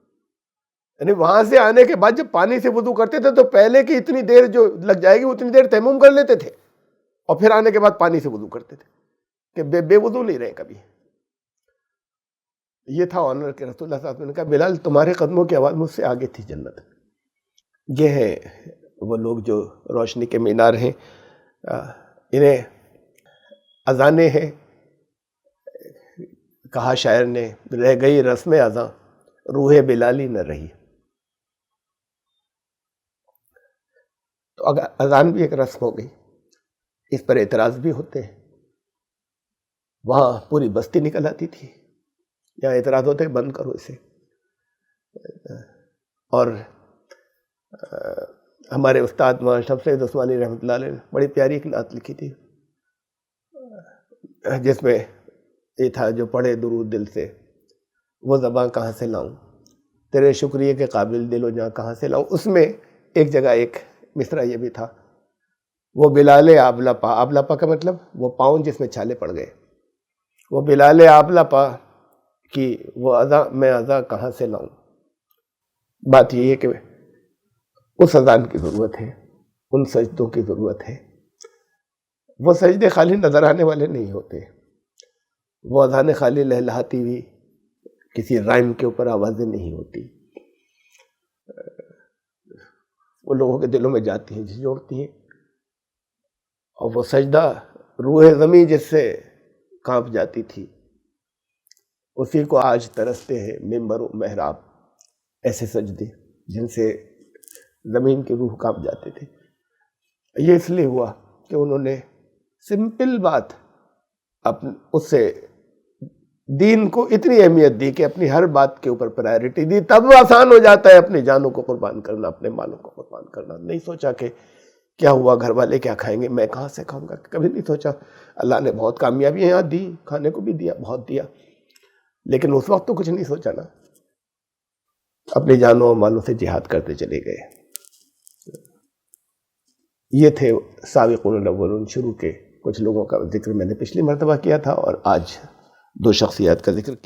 S1: یعنی وہاں سے آنے کے بعد جب پانی سے وضو کرتے تھے تو پہلے کی اتنی دیر جو لگ جائے گی اتنی دیر تیمم کر لیتے تھے، اور پھر آنے کے بعد پانی سے وضو کرتے تھے کہ بے وضو نہیں رہے کبھی. یہ تھا آنر کہ رسول اللہ صلی اللہ علیہ وسلم نے کہا بلال تمہارے قدموں کی آواز مجھ سے آگے تھی جنت. یہ ہے وہ لوگ جو روشنی کے مینار ہیں، انہیں اذانیں ہیں. کہا شاعر نے رہ گئی رسم اذاں روح بلالی نہ رہی. تو اگر اذان بھی ایک رسم ہو گئی، اس پر اعتراض بھی ہوتے ہیں. وہاں پوری بستی نکل آتی تھی، یہاں اعتراض ہوتے ہیں بند کرو اسے. اور ہمارے استاد مولانا اشرف سید عثمانی رحمۃ اللہ علیہ نے بڑی پیاری ایک نعت لکھی تھی، جس میں یہ تھا جو پڑھے درود دل سے وہ زباں کہاں سے لاؤں، تیرے شکریہ کے قابل دل و جاں کہاں سے لاؤں. اس میں ایک جگہ ایک مصرع یہ بھی تھا، وہ بلال آبلا پا، آبلا پا کا مطلب وہ پاؤں جس میں چھالے پڑ گئے، وہ بلال آبلا پا کی وہ اذاں میں اذاں کہاں سے لاؤں. بات یہ ہے کہ اس اذان کی ضرورت ہے، ان سجدوں کی ضرورت ہے. وہ سجدے خالی نظر آنے والے نہیں ہوتے، وہ اذان خالی لہلہاتی ہوئی کسی رائم کے اوپر آوازیں نہیں ہوتی، وہ لوگوں کے دلوں میں جاتی ہیں، جھنجھوڑتی ہیں. اور وہ سجدہ روح زمیں جس سے کانپ جاتی تھی، اسی کو آج ترستے ہیں ممبر و محراب. ایسے سجدے جن سے زمین کی روح کانپ جاتے تھے. یہ اس لیے ہوا کہ انہوں نے سمپل بات اس سے دین کو اتنی اہمیت دی کہ اپنی ہر بات کے اوپر پرائرٹی دی. تب آسان ہو جاتا ہے اپنی جانوں کو قربان کرنا، اپنے مالوں کو قربان کرنا. نہیں سوچا کہ کیا ہوا، گھر والے کیا کھائیں گے، میں کہاں سے کھاؤں گا، کبھی نہیں سوچا. اللہ نے بہت کامیابیاں یہاں دی، کھانے کو بھی دیا، بہت دیا، لیکن اس وقت تو کچھ نہیں سوچا نا، اپنی جانوں اور مالوں سے جہاد کرتے چلے گئے. یہ تھے سابقون الاولون شروع کے کچھ لوگوں کا ذکر میں نے پچھلی مرتبہ کیا تھا، اور آج دو شخصیات کا ذکر کیا۔